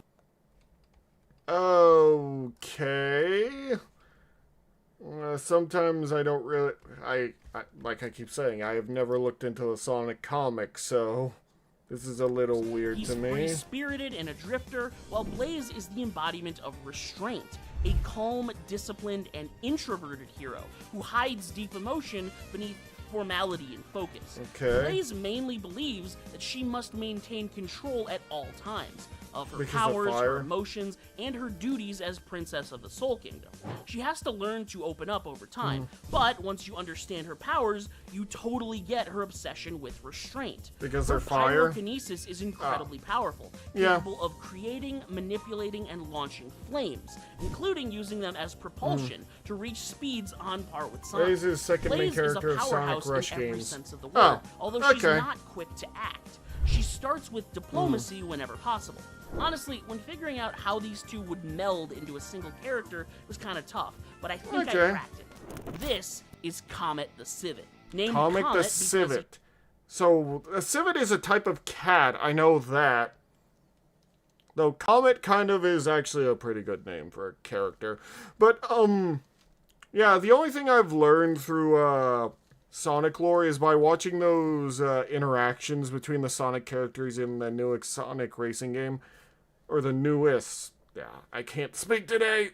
Okay. Sometimes I don't really. I like I keep saying, I have never looked into the Sonic comics, so this is a little weird He's to me. free-spirited and a drifter, while Blaze is the embodiment of restraint, a calm, disciplined, and introverted hero who hides deep emotion beneath formality and focus. Okay. Blaze mainly believes that she must maintain control at all times of her Because of powers, her fire? emotions, and her duties as Princess of the Soul Kingdom. She has to learn to open up over time, but once you understand her powers, you totally get her obsession with restraint. Because her they're fire? pyrokinesis is incredibly powerful, Yeah. capable of creating, manipulating, and launching flames, including using them as propulsion to reach speeds on par with Sonic. Blaze is second main Blaze character is of a Sonic powerhouse Rush in every games. sense of the Oh, word, although she's okay. not quick to act. She starts with diplomacy whenever possible. Honestly, when figuring out how these two would meld into a single character was kind of tough, but I think I Okay. cracked it. This is Comet the Civet. Named Comet the because Civet. So, a civet is a type of cat, I know that. Though Comet kind of is actually a pretty good name for a character. But, yeah, the only thing I've learned through, Sonic lore is by watching those, interactions between the Sonic characters in the newest Sonic racing game. Or the newest. Yeah, I can't speak today.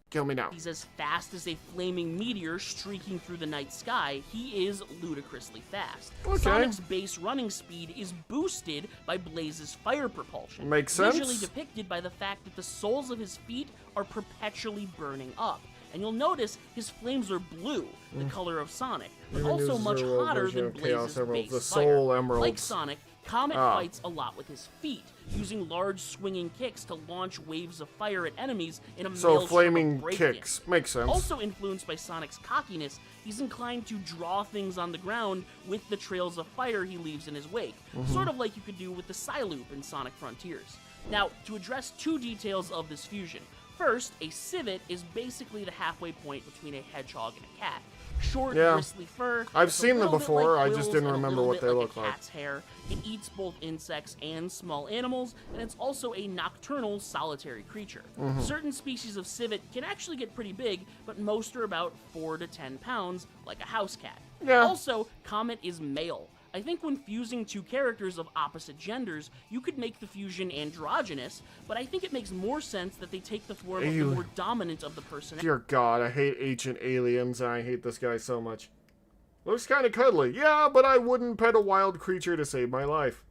Kill me now. he's as fast as a flaming meteor streaking through the night sky, he is ludicrously fast. Okay. Sonic's base running speed is boosted by Blaze's fire propulsion. Makes sense. Visually depicted by the fact that the soles of his feet are perpetually burning up. And you'll notice his flames are blue, the color of Sonic, but Even also uses much a little hotter version than of Chaos Blaze's Emeralds, base the fire. Soul Emeralds. Like Sonic, Comet Ah. fights a lot with his feet, using large swinging kicks to launch waves of fire at enemies in a So, maelstrom of flaming breakdance. kicks. Makes sense. Also influenced by Sonic's cockiness, he's inclined to draw things on the ground with the trails of fire he leaves in his wake, sort of like you could do with the Psyloop in Sonic Frontiers. Now, to address two details of this fusion. First, a civet is basically the halfway point between a hedgehog and a cat. Short, Yeah. bristly fur. I've it's a seen them little bit before, like I just quills didn't and a remember little what bit they like look a like. cat's hair. It eats both insects and small animals, and it's also a nocturnal, solitary creature. Mm-hmm. Certain species of civet can actually get pretty big, but most are about 4 to 10 pounds, like a house cat. Yeah. Also, Comet is male. I think when fusing two characters of opposite genders, you could make the fusion androgynous, but I think it makes more sense that they take the form of the Ew. more dominant of the personality. Dear God, I hate ancient aliens, and I hate this guy so much. Looks kind of cuddly. Yeah, but I wouldn't pet a wild creature to save my life.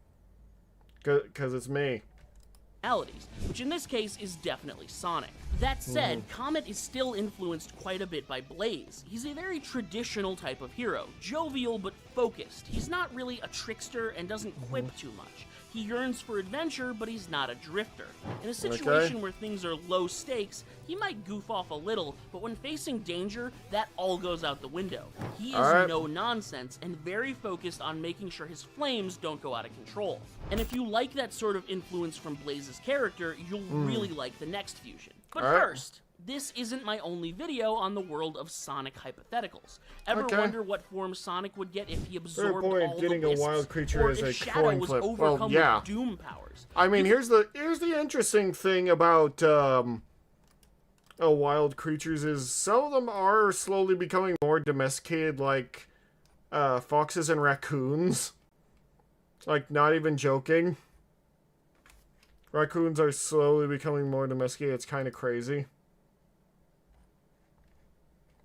Because it's me. Which in this case is definitely Sonic. That said, Comet is still influenced quite a bit by Blaze. He's a very traditional type of hero, jovial but focused. He's not really a trickster and doesn't quip too much. He yearns for adventure, but he's not a drifter. In a situation where things are low stakes, he might goof off a little, but when facing danger, that all goes out the window. He is Alright. no nonsense and very focused on making sure his flames don't go out of control. And if you like that sort of influence from Blaze's character, you'll really like the next fusion. But Alright. first, this isn't my only video on the world of Sonic hypotheticals. Ever Okay. wonder what form Sonic would get if he Fair absorbed point, all getting the a wisps, wild creature or is if a Shadow coin was flip. overcome Well, yeah. with Doom powers? I mean, here's the interesting thing about wild creatures is some of them are slowly becoming more domesticated, like foxes and raccoons. Like, not even joking. Raccoons are slowly becoming more domesticated. It's kind of crazy.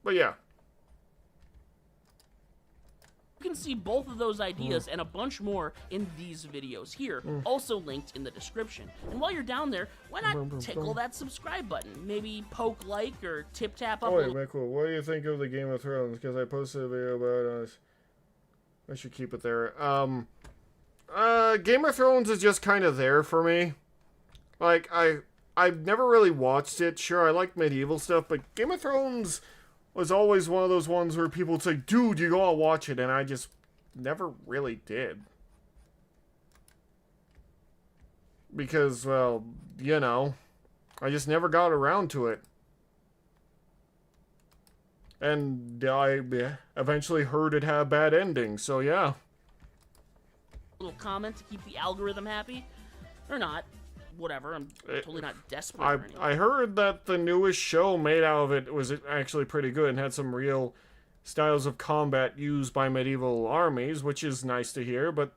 But yeah. You can see both of those ideas and a bunch more in these videos here, also linked in the description. And while you're down there, why not tickle that subscribe button? Maybe poke like or tip tap up a Oh, wait, little. Michael, what do you think of the Game of Thrones? Because I posted a video about us. I should keep it there. Game of Thrones is just kind of there for me. Like, I've never really watched it. Sure, I like medieval stuff, but Game of Thrones was always one of those ones where people would say, dude, you gotta watch it, and I just never really did. Because, well, you know, I just never got around to it. And I eventually heard it had a bad ending, so yeah. Little comment to keep the algorithm happy, or not. Whatever, I'm totally not desperate or anything. I heard that the newest show made out of it was actually pretty good and had some real styles of combat used by medieval armies, which is nice to hear, but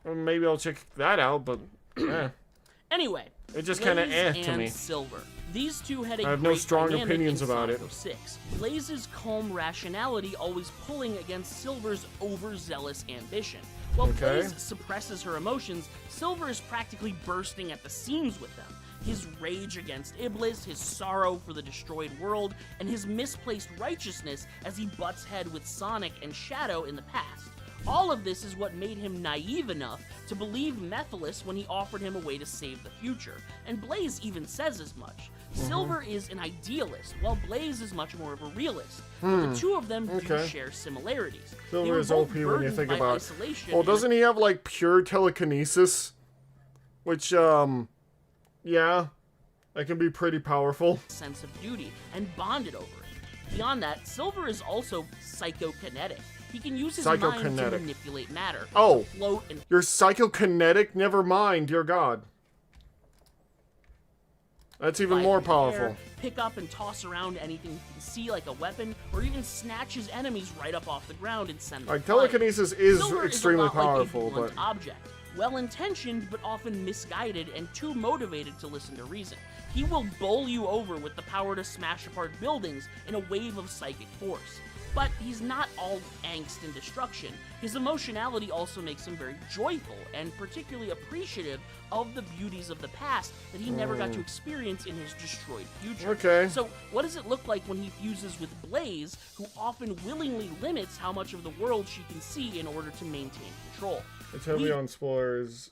maybe I'll check that out, but yeah. Anyway, It just kind of Blaze to and me. Silver. These two had a I have no great strong dynamic opinions in about Sonic it. 06. Blaze's calm rationality always pulling against Silver's overzealous ambition. While Okay. Blaze suppresses her emotions, Silver is practically bursting at the seams with them. His rage against Iblis, his sorrow for the destroyed world, and his misplaced righteousness as he butts head with Sonic and Shadow in the past. All of this is what made him naive enough to believe Mephiles when he offered him a way to save the future, and Blaze even says as much. Silver is an idealist, while Blaze is much more of a realist. But the two of them do Okay. share similarities. They Silver were is both OP when you burdened think by about it. isolation Well, and doesn't he have like pure telekinesis? Which, yeah, that can be pretty powerful. a sense of duty, and bonded over it. Beyond that, Silver is also psychokinetic. He can use his mind to Psychokinetic. manipulate matter, Oh. to float and You're psychokinetic? Never mind, dear God. That's even fly more through the air, powerful. pick up and toss around anything he can see like a weapon, or even snatch his enemies right up off the ground and send them Like, flying. telekinesis is Silver extremely is a lot powerful, like a blunt but... object, well-intentioned but often misguided and too motivated to listen to reason. He will bowl you over with the power to smash apart buildings in a wave of psychic force. But he's not all angst and destruction. His emotionality also makes him very joyful and particularly appreciative of the beauties of the past that he never got to experience in his destroyed future. Okay. So what does it look like when he fuses with Blaze, who often willingly limits how much of the world she can see in order to maintain control? It's heavy We- on spoilers.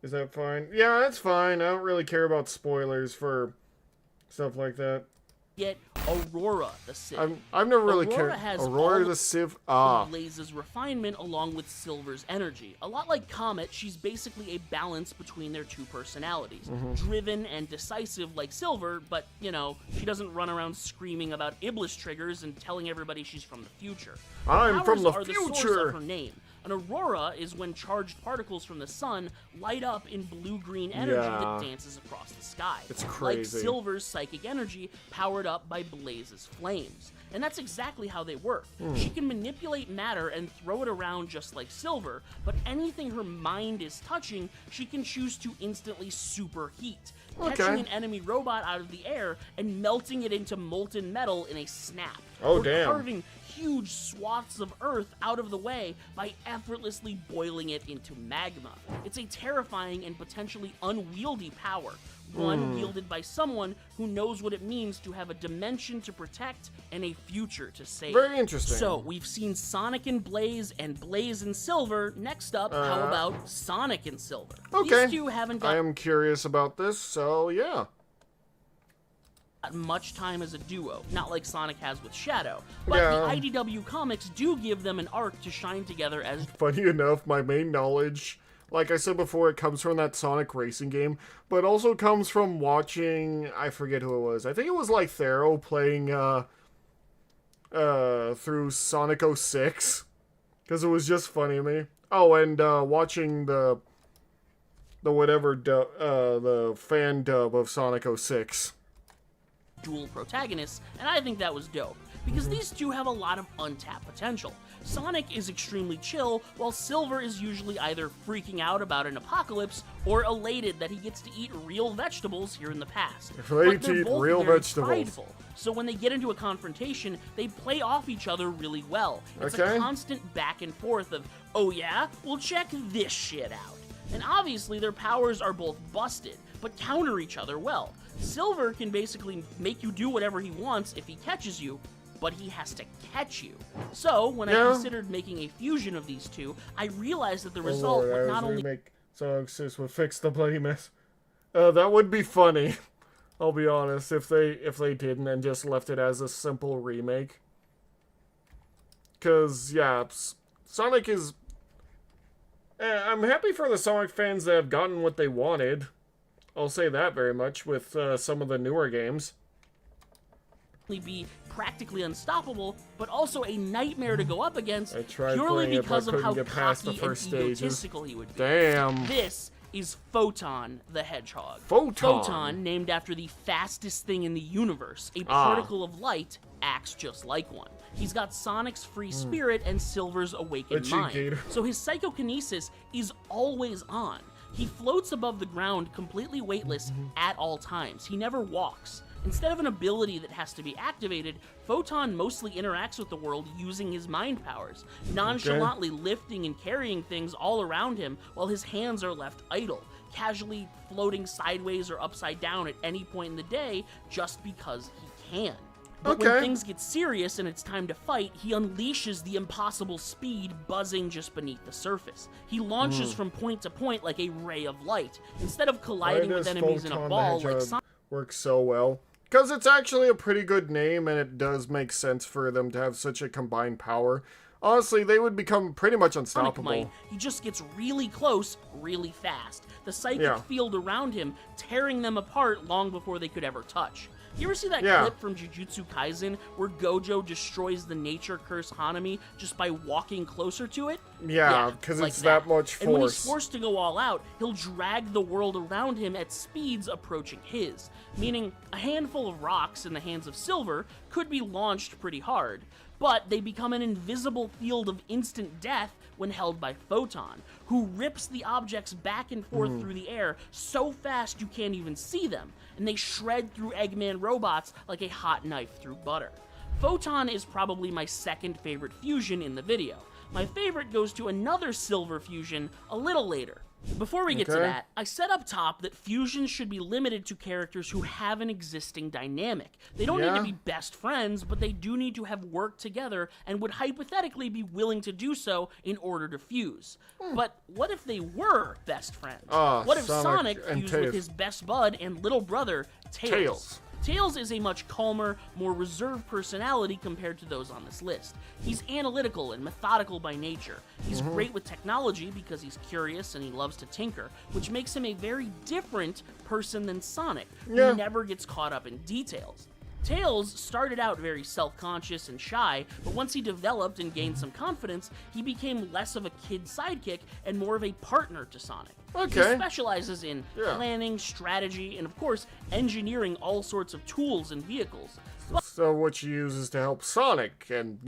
Is that fine? Yeah, that's fine. I don't really care about spoilers for stuff like that. Get Aurora the Sith. I've never really Aurora cared. has Aurora all the Civ. Ah. Blaze's refinement along with Silver's energy. A lot like Comet, she's basically a balance between their two personalities. Mm-hmm. Driven and decisive like Silver, but, you know, she doesn't run around screaming about Iblis triggers and telling everybody she's from the future. Her I'm from powers the are the source future. of her name. An aurora is when charged particles from the sun light up in blue-green energy Yeah. that dances across the sky. It's Like crazy. Silver's psychic energy powered up by Blaze's flames. And that's exactly how they work. She can manipulate matter and throw it around just like Silver, but anything her mind is touching, she can choose to instantly superheat, catching Okay. an enemy robot out of the air and melting it into molten metal in a snap. Oh, or damn. carving huge swaths of Earth out of the way by effortlessly boiling it into magma. It's a terrifying and potentially unwieldy power, one wielded by someone who knows what it means to have a dimension to protect and a future to save. Very interesting. So, we've seen Sonic and Blaze and Silver. Next up, how about Sonic and Silver? Okay. These two haven't I got am curious about this, so yeah. much time as a duo, not like Sonic has with Shadow. But Yeah. the IDW comics do give them an arc to shine together as Funny enough, my main knowledge, like I said before, it comes from that Sonic racing game, but also comes from watching, I forget who it was. I think it was like Thero playing through Sonic 06, because it was just funny to me. Oh, and watching the fan dub of Sonic 06. dual protagonists, and I think that was dope, because these two have a lot of untapped potential. Sonic is extremely chill, while Silver is usually either freaking out about an apocalypse or elated that he gets to eat real vegetables here in the past. Elated But to they're eat both real very vegetables. prideful, so when they get into a confrontation, they play off each other really well. It's Okay. a constant back and forth of, oh yeah, well check this shit out. And obviously their powers are both busted, but counter each other well. Silver can basically make you do whatever he wants if he catches you, but he has to catch you. So, when I Yeah. considered making a fusion of these two, I realized that the Oh, result Lord, would I not was only remake Sonic 6 would fix the bloody mess. That would be funny. I'll be honest, if they didn't and just left it as a simple remake. Cause yeah, Sonic is. I'm happy for the Sonic fans that have gotten what they wanted. I'll say that very much with some of the newer games. be practically unstoppable, but also a nightmare to go up against I tried purely playing it, but because of couldn't how get past the cocky first and stages. egotistical he would be. Damn. This is Photon the Hedgehog. Photon? named after the fastest thing in the universe. A Ah. particle of light acts just like one. He's got Sonic's free spirit and Silver's awakened A cheat mind. gator. So his psychokinesis is always on. He floats above the ground completely weightless at all times. He never walks. Instead of an ability that has to be activated, Photon mostly interacts with the world using his mind powers, nonchalantly lifting and carrying things all around him while his hands are left idle, casually floating sideways or upside down at any point in the day just because he can. But when things get serious and it's time to fight, he unleashes the impossible speed buzzing just beneath the surface. He launches from point to point like a ray of light, instead of colliding with enemies in a ball like Sonic. Works so well. Because it's actually a pretty good name, and it does make sense for them to have such a combined power. Honestly, they would become pretty much unstoppable. Might. He just gets really close, really fast. The psychic field around him tearing them apart long before they could ever touch. You ever see that clip from Jujutsu Kaisen where Gojo destroys the nature curse Hanami just by walking closer to it? Yeah, because it's that much force. And when he's forced to go all out, he'll drag the world around him at speeds approaching his, meaning a handful of rocks in the hands of Silver could be launched pretty hard, but they become an invisible field of instant death when held by Photon, who rips the objects back and forth through the air so fast you can't even see them, and they shred through Eggman robots like a hot knife through butter. Photon is probably my second favorite fusion in the video. My favorite goes to another Silver fusion a little later. Before we get to that, I said up top that fusions should be limited to characters who have an existing dynamic. They don't need to be best friends, but they do need to have worked together and would hypothetically be willing to do so in order to fuse. But what if they were best friends? What if Sonic fused with his best bud and little brother, Tails? Tails is a much calmer, more reserved personality compared to those on this list. He's analytical and methodical by nature. He's great with technology because he's curious and he loves to tinker, which makes him a very different person than Sonic, who never gets caught up in details. Tails started out very self-conscious and shy, but once he developed and gained some confidence, he became less of a kid sidekick and more of a partner to Sonic. He specializes in planning, strategy, and of course, engineering all sorts of tools and vehicles. So which he uses to help Sonic, and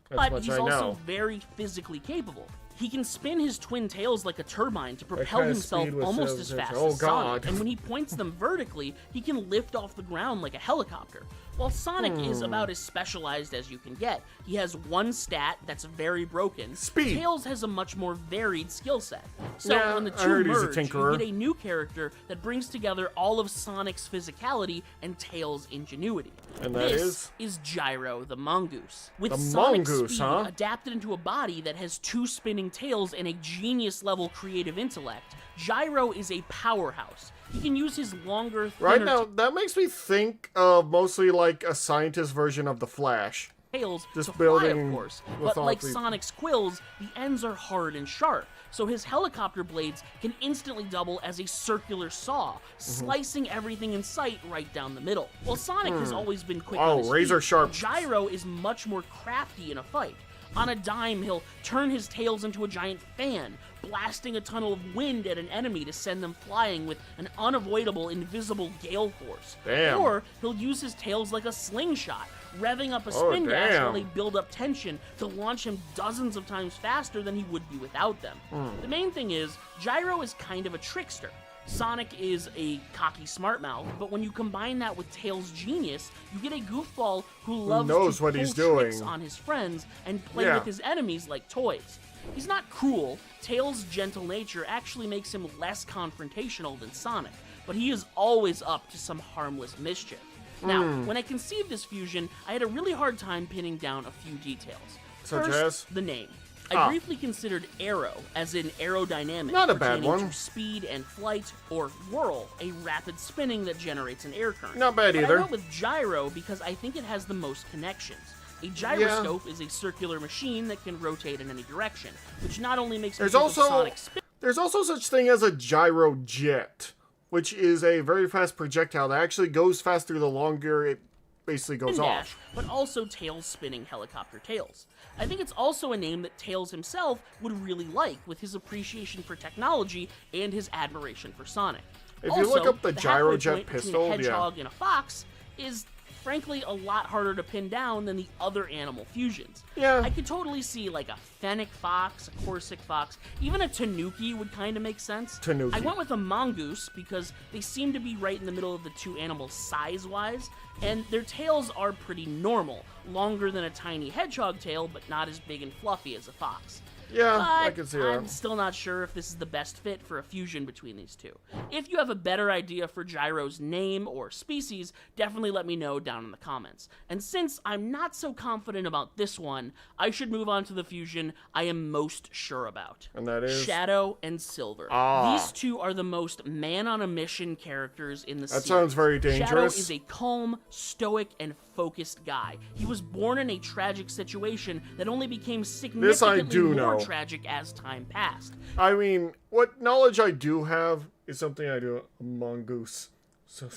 but he's also very physically capable. He can spin his twin tails like a turbine to propel himself almost as fast as Sonic, and when he points them vertically, he can lift off the ground like a helicopter. While Sonic is about as specialized as you can get, he has one stat that's very broken. Speed. Tails has a much more varied skill set. So when the two merge, you get a new character that brings together all of Sonic's physicality and Tails' ingenuity. And that this is Gyro the Mongoose. With Sonic's speed adapted into a body that has two spinning tails and a genius-level creative intellect, Gyro is a powerhouse. He can use his longer, thinner Right now, that makes me think of mostly like a scientist version of the Flash. Tails Just to building fly, of course, but like Sonic's quills, the ends are hard and sharp, so his helicopter blades can instantly double as a circular saw, slicing everything in sight right down the middle. While Sonic has always been quick on his razor feet, sharp. Gyro is much more crafty in a fight. On a dime, he'll turn his tails into a giant fan, blasting a tunnel of wind at an enemy to send them flying with an unavoidable invisible gale force. Damn. Or he'll use his tails like a slingshot, revving up a spin dash while they build up tension to launch him dozens of times faster than he would be without them. The main thing is, Gyro is kind of a trickster. Sonic is a cocky smart mouth, but when you combine that with Tails' genius, you get a goofball who loves to pull tricks on his friends and play with his enemies like toys. He's not cruel. Tails' gentle nature actually makes him less confrontational than Sonic, but he is always up to some harmless mischief. Now, when I conceived this fusion, I had a really hard time pinning down a few details. First, the name. I briefly considered Aero, as in aerodynamic, not a bad one. To speed and flight, or Whirl, a rapid spinning that generates an air current. Not bad either. I went with Gyro because I think it has the most connections. A gyroscope is a circular machine that can rotate in any direction, which not only makes me think of Sonic spin. There's also such thing as a gyrojet, which is a very fast projectile that actually goes faster the longer it basically goes off. But also Tails spinning helicopter tails. I think it's also a name that Tails himself would really like, with his appreciation for technology and his admiration for Sonic. If you look up the gyrojet pistol, pistol, a hedgehog and a fox is frankly a lot harder to pin down than the other animal fusions. Yeah. I could totally see like a fennec fox, a Corsic fox, even a tanuki would kind of make sense. Tanuki. I went with a mongoose because they seem to be right in the middle of the two animals size-wise, and their tails are pretty normal, longer than a tiny hedgehog tail, but not as big and fluffy as a fox. Yeah, But I can see I'm that. still not sure if this is the best fit for a fusion between these two. If you have a better idea for Gyro's name or species, definitely let me know down in the comments. And since I'm not so confident about this one, I should move on to the fusion I am most sure about. And that is? Shadow and Silver. Ah. These two are the most man-on-a-mission characters in the series. That sounds very Shadow dangerous. is a calm, stoic, and focused guy. He was born in a tragic situation that only became significantly do more know. tragic as time passed. I mean, what knowledge I do have is something I do. A mongoose. So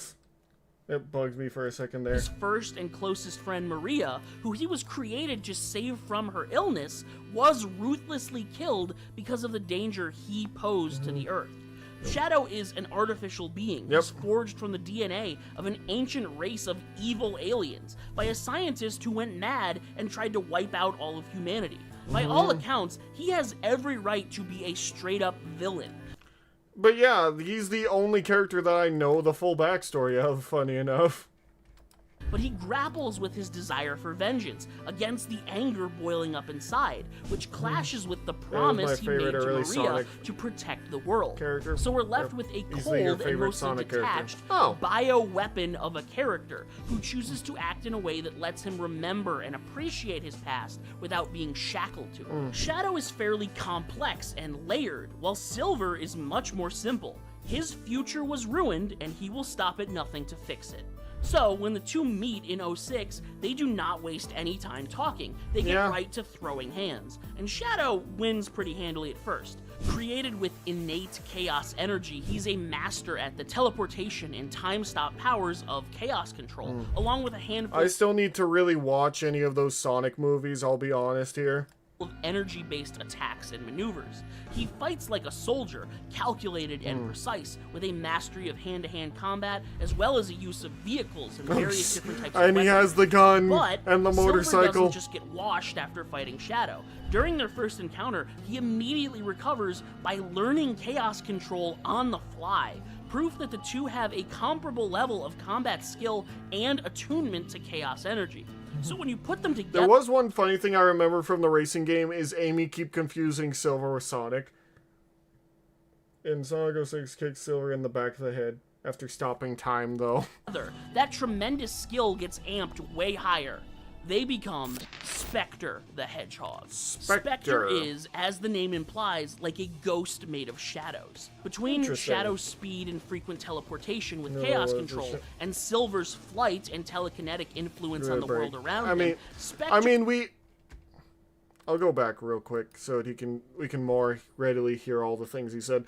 it bugs me for a second there. His first and closest friend, Maria, who he was created to save from her illness, was ruthlessly killed because of the danger he posed to the Earth. Shadow is an artificial being. Yep. He's forged from the DNA of an ancient race of evil aliens by a scientist who went mad and tried to wipe out all of humanity. By all accounts, he has every right to be a straight-up villain. But yeah, he's the only character that I know the full backstory of, funny enough. But he grapples with his desire for vengeance against the anger boiling up inside, which clashes with the promise he made favorite to early Maria Sonic to protect the world. character. So we're left Or with a he's your cold and favorite mostly Sonic character. detached Oh. bio-weapon of a character who chooses to act in a way that lets him remember and appreciate his past without being shackled to it. Shadow is fairly complex and layered, while Silver is much more simple. His future was ruined, and he will stop at nothing to fix it. So, when the two meet in 06, they do not waste any time talking. They get Yeah. right to throwing hands. And Shadow wins pretty handily at first. Created with innate chaos energy, he's a master at the teleportation and time-stop powers of chaos control, along with a handful I still need to really watch any of those Sonic movies, I'll be honest here. of energy-based attacks and maneuvers. He fights like a soldier, calculated and precise, with a mastery of hand-to-hand combat, as well as a use of vehicles and various different types of And he weapons. has the gun But and the Silver motorcycle. doesn't just get washed after fighting Shadow. During their first encounter, he immediately recovers by learning chaos control on the fly. Proof that the two have a comparable level of combat skill and attunement to chaos energy. So when you put them together, There was one funny thing I remember from the racing game is Amy keep confusing Silver with Sonic. In Sonic 06, kicks Silver in the back of the head after stopping time, though. that tremendous skill gets amped way higher. They become Spectre the Hedgehog. Spectre. is, as the name implies, like a ghost made of shadows. Between Interesting. Shadow's speed and frequent teleportation with No, chaos it's control, just- and Silver's flight and telekinetic influence on the Break. world around I mean, him, Spectre I'll go back real quick so that we can more readily hear all the things he said.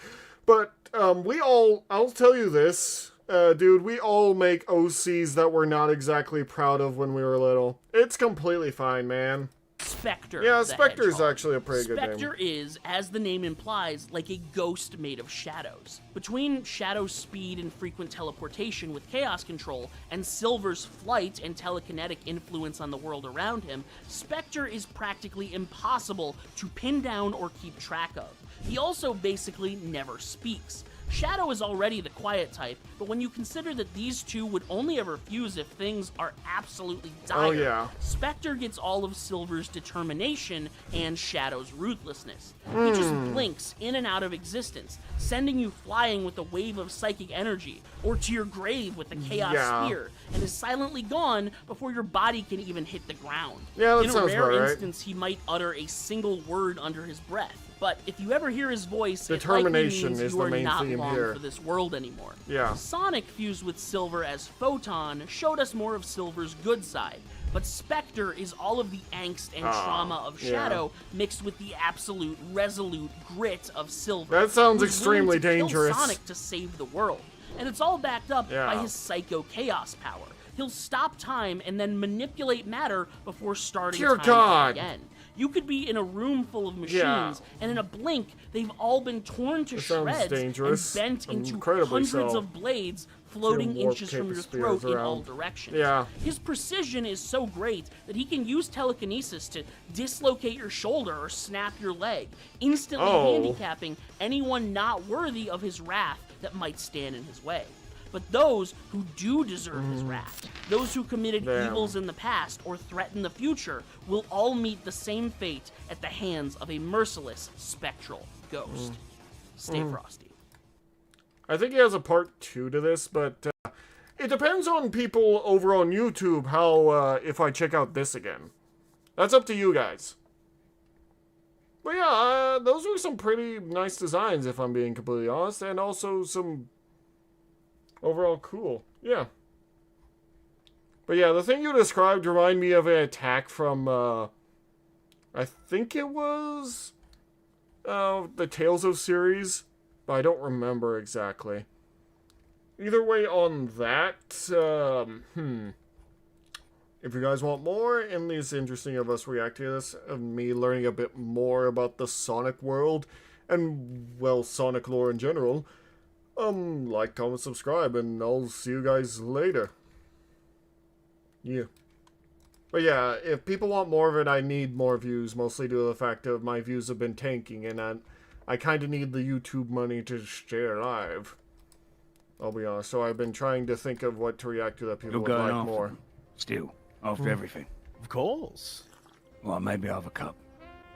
But I'll tell you this, dude, we all make OCs that we're not exactly proud of when we were little. It's completely fine, man. Spectre. Yeah, the Spectre is Hedgehog. actually a pretty good name. Spectre is, as the name implies, like a ghost made of shadows. Between Shadow's speed and frequent teleportation with chaos control, and Silver's flight and telekinetic influence on the world around him, Spectre is practically impossible to pin down or keep track of. He also basically never speaks. Shadow is already the quiet type, but when you consider that these two would only ever fuse if things are absolutely dire, Oh, yeah. Spectre gets all of Silver's determination and Shadow's ruthlessness. He just blinks in and out of existence, sending you flying with a wave of psychic energy, or to your grave with the Chaos Yeah. Spear, and is silently gone before your body can even hit the ground. Yeah, that In a sounds rare about right. instance, he might utter a single word under his breath. But if you ever hear his voice, Determination it likely means is you the are main not theme long here. for this world anymore. Yeah. Sonic fused with Silver as Photon showed us more of Silver's good side, but Spectre is all of the angst and trauma of yeah. Shadow mixed with the absolute, resolute grit of Silver. That sounds who's willing extremely to kill dangerous. Sonic to save the world, and it's all backed up Yeah. by his Psycho Chaos power. He'll stop time and then manipulate matter before starting Dear time God. again. You could be in a room full of machines, Yeah. and in a blink, they've all been torn to It sounds shreds dangerous, and bent into incredibly hundreds so. of blades floating warp inches from paper your spears throat in all around. directions. Yeah. His precision is so great that he can use telekinesis to dislocate your shoulder or snap your leg, instantly Oh. handicapping anyone not worthy of his wrath that might stand in his way. But those who do deserve his wrath, those who committed Damn. evils in the past or threaten the future, will all meet the same fate at the hands of a merciless, spectral ghost. Stay frosty. I think he has a part 2 to this, but it depends on people over on YouTube how if I check out this again. That's up to you guys. But yeah, those were some pretty nice designs, if I'm being completely honest, and also some overall cool. Yeah. But yeah, the thing you described reminded me of an attack from, I think it was the Tales of series, but I don't remember exactly. Either way, on that, if you guys want more, and it's interesting of us reacting to this, of me learning a bit more about the Sonic world, and, well, Sonic lore in general, like, comment, subscribe, and I'll see you guys later. Yeah. But yeah, if people want more of it, I need more views, mostly due to the fact that my views have been tanking, and I kind of need the YouTube money to stay alive. I'll be honest. So I've been trying to think of what to react to that people would like more. Still, after everything. Of course. Well, maybe I'll have a cup.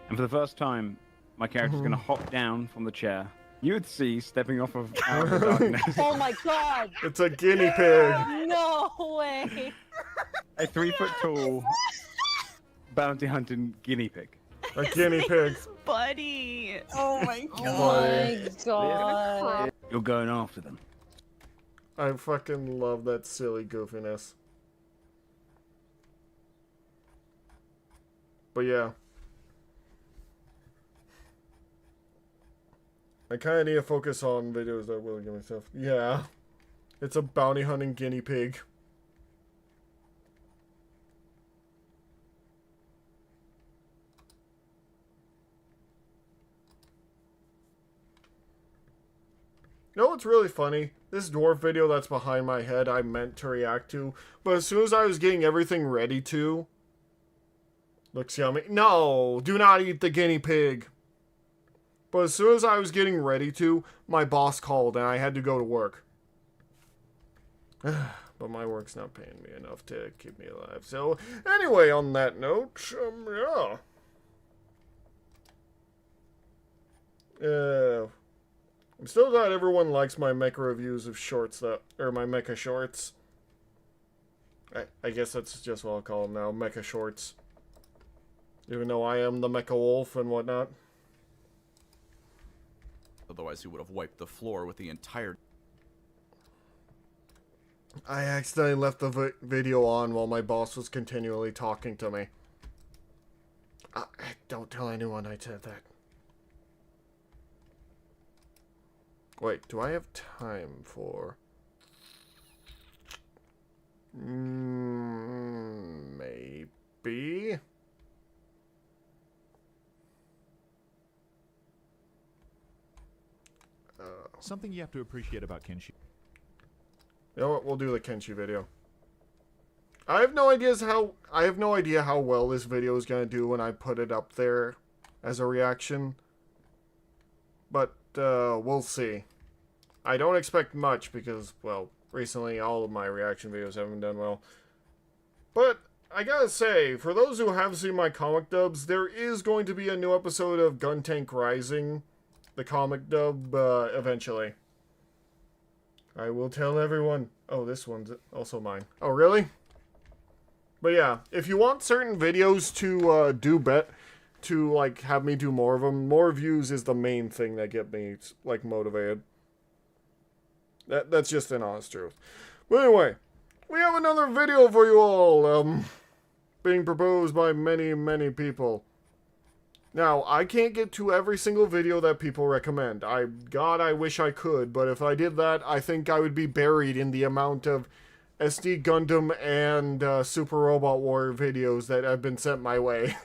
And for the first time, my character's going to hop down from the chair. You would see stepping off of out of the darkness. Oh my god! It's a guinea pig. No way! A 3-foot-tall bounty hunting guinea pig. A guinea pig. Buddy! Oh my Oh my god! You're going after them. I fucking love that silly goofiness. But yeah. I kind of need to focus on videos that will give me stuff. Yeah. It's a bounty hunting guinea pig. You know what's really funny? This dwarf video that's behind my head I meant to react to, but as soon as I was getting everything ready to... Looks yummy. No! Do not eat the guinea pig! But as soon as I was getting ready to, my boss called and I had to go to work. But my work's not paying me enough to keep me alive. So, anyway, on that note, yeah. I'm still glad everyone likes my mecha reviews of shorts, or my mecha shorts. I guess that's just what I'll call them now, mecha shorts. Even though I am the mecha wolf and whatnot. Otherwise, he would have wiped the floor with the entire... I accidentally left the video on while my boss was continually talking to me. Don't tell anyone I said that. Wait, do I have time for... maybe? Something you have to appreciate about Kenshi. You know what? We'll do the Kenshi video. I have no idea how well this video is gonna do when I put it up there as a reaction. But we'll see. I don't expect much because, well, recently all of my reaction videos haven't done well. But I gotta say, for those who have seen my comic dubs, there is going to be a new episode of Gun Tank Rising, the comic dub, eventually. I will tell everyone. Oh, this one's also mine. Oh, really? But yeah, if you want certain videos to like have me do more of them, more views is the main thing that get me like motivated. That's just an honest truth. But anyway, we have another video for you all, being proposed by many, many people. Now, I can't get to every single video that people recommend. God, I wish I could, but if I did that, I think I would be buried in the amount of SD Gundam and Super Robot War videos that have been sent my way.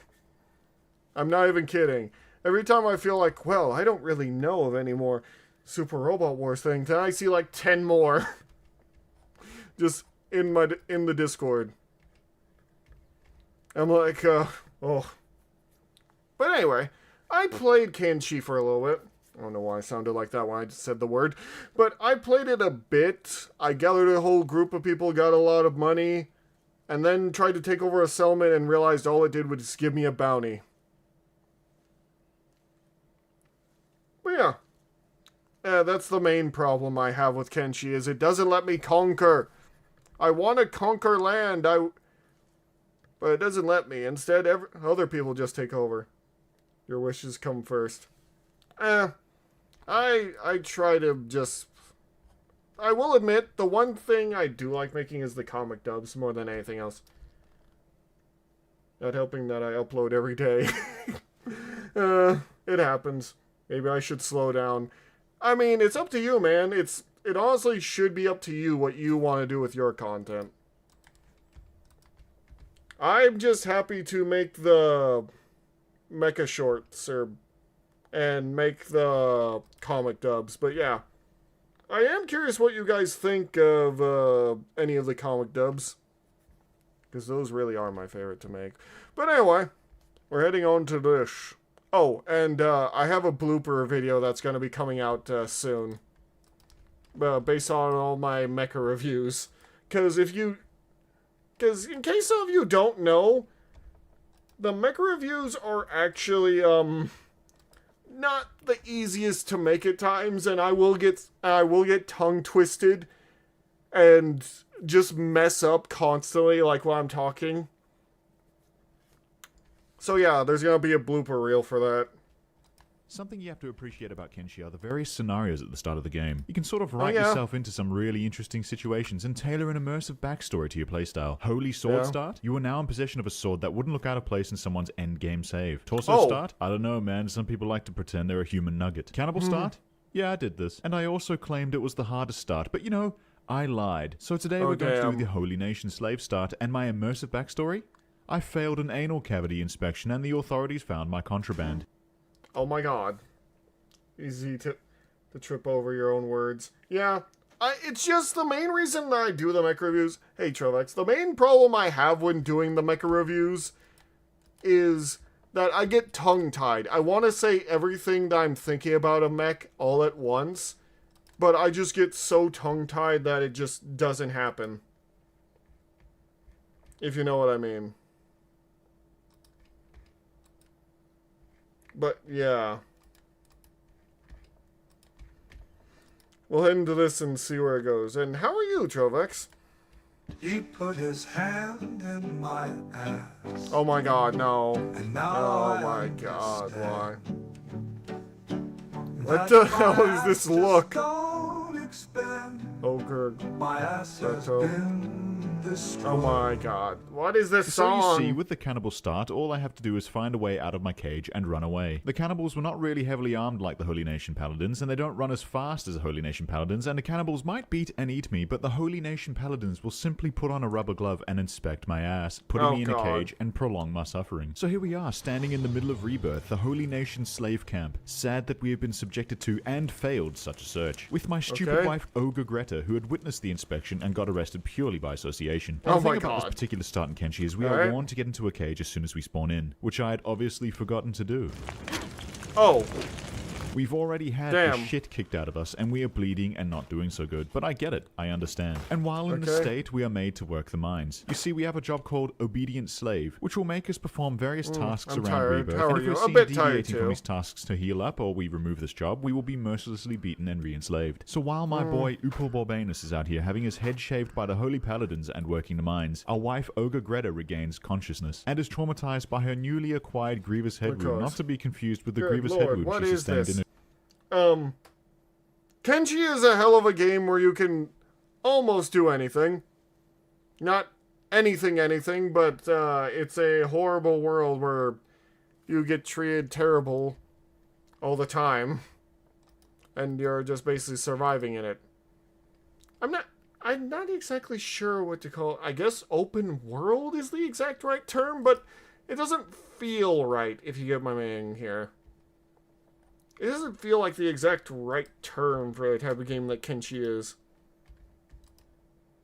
I'm not even kidding. Every time I feel like, well, I don't really know of any more Super Robot Wars things, then I see like 10 more. Just in the Discord. I'm like, oh. But anyway, I played Kenshi for a little bit. I don't know why I sounded like that when I just said the word. But I played it a bit. I gathered a whole group of people, got a lot of money, and then tried to take over a settlement and realized all it did was just give me a bounty. But yeah. That's the main problem I have with Kenshi, is it doesn't let me conquer. I want to conquer land, but it doesn't let me. Instead, other people just take over. Your wishes come first. I try to just... I will admit, the one thing I do like making is the comic dubs more than anything else. Not helping that I upload every day. It happens. Maybe I should slow down. I mean, it's up to you, man. It honestly should be up to you what you want to do with your content. I'm just happy to make the mecha shorts and make the comic dubs. But yeah, I am curious what you guys think of any of the comic dubs, because those really are my favorite to make. But anyway, we're heading on to this. Oh, and I have a blooper video that's going to be coming out soon, based on all my mecha reviews. Because in case some of you don't know, the mecha reviews are actually not the easiest to make at times, and I will get tongue twisted and just mess up constantly, like while I'm talking. So yeah, there's gonna be a blooper reel for that. Something you have to appreciate about Kenshi are the various scenarios at the start of the game. You can sort of write yeah. yourself into some really interesting situations and tailor an immersive backstory to your playstyle. Holy Sword start? You are now in possession of a sword that wouldn't look out of place in someone's endgame save. Torso start? I don't know, man. Some people like to pretend they're a human nugget. Cannibal start? Yeah, I did this. And I also claimed it was the hardest start, but you know, I lied. So today we're going to do the Holy Nation slave start, and my immersive backstory? I failed an anal cavity inspection and the authorities found my contraband. Oh my god. Easy to trip over your own words. Yeah, it's just the main reason that I do the mecha reviews. Hey, Trovex, the main problem I have when doing the mecha reviews is that I get tongue-tied. I want to say everything that I'm thinking about a mech all at once, but I just get so tongue-tied that it just doesn't happen. If you know what I mean. But, yeah. We'll head into this and see where it goes. And how are you, Trovex? He put his hand in my ass. Oh my god, no. And now oh my god, why? What the hell is this look? Ogre. My ass has been oh my god. What is this song? So you see, with the cannibal start, all I have to do is find a way out of my cage and run away. The cannibals were not really heavily armed like the Holy Nation Paladins, and they don't run as fast as the Holy Nation Paladins, and the cannibals might beat and eat me, but the Holy Nation Paladins will simply put on a rubber glove and inspect my ass, putting me in a cage and prolong my suffering. So here we are, standing in the middle of Rebirth, the Holy Nation slave camp. Sad that we have been subjected to and failed such a search. With my stupid wife, Ogre Greta, who had witnessed the inspection and got arrested purely by association. Now, the thing about this particular start in Kenshi is we are warned to get into a cage as soon as we spawn in, which I had obviously forgotten to do. Oh. We've already had the shit kicked out of us, and we are bleeding and not doing so good. But I get it. I understand. And while in the state, we are made to work the mines. You see, we have a job called Obedient Slave, which will make us perform various tasks around Rebirth. How and are if you? we're A seen bit deviating tired from these tasks to heal up, or we remove this job, we will be mercilessly beaten and re-enslaved. So while my boy Upal Borbanus is out here having his head shaved by the Holy Paladins and working the mines, our wife Ogre Greta regains consciousness and is traumatized by her newly acquired Grievous Head Wound, not to be confused with the Grievous Head Wound she sustained in Kenshi is a hell of a game where you can almost do anything. Not anything, but it's a horrible world where you get treated terrible all the time. And you're just basically surviving in it. I'm not exactly sure what to call it. I guess open world is the exact right term, but it doesn't feel right, if you get my meaning here. It doesn't feel like the exact right term for the type of game that Kenshi is.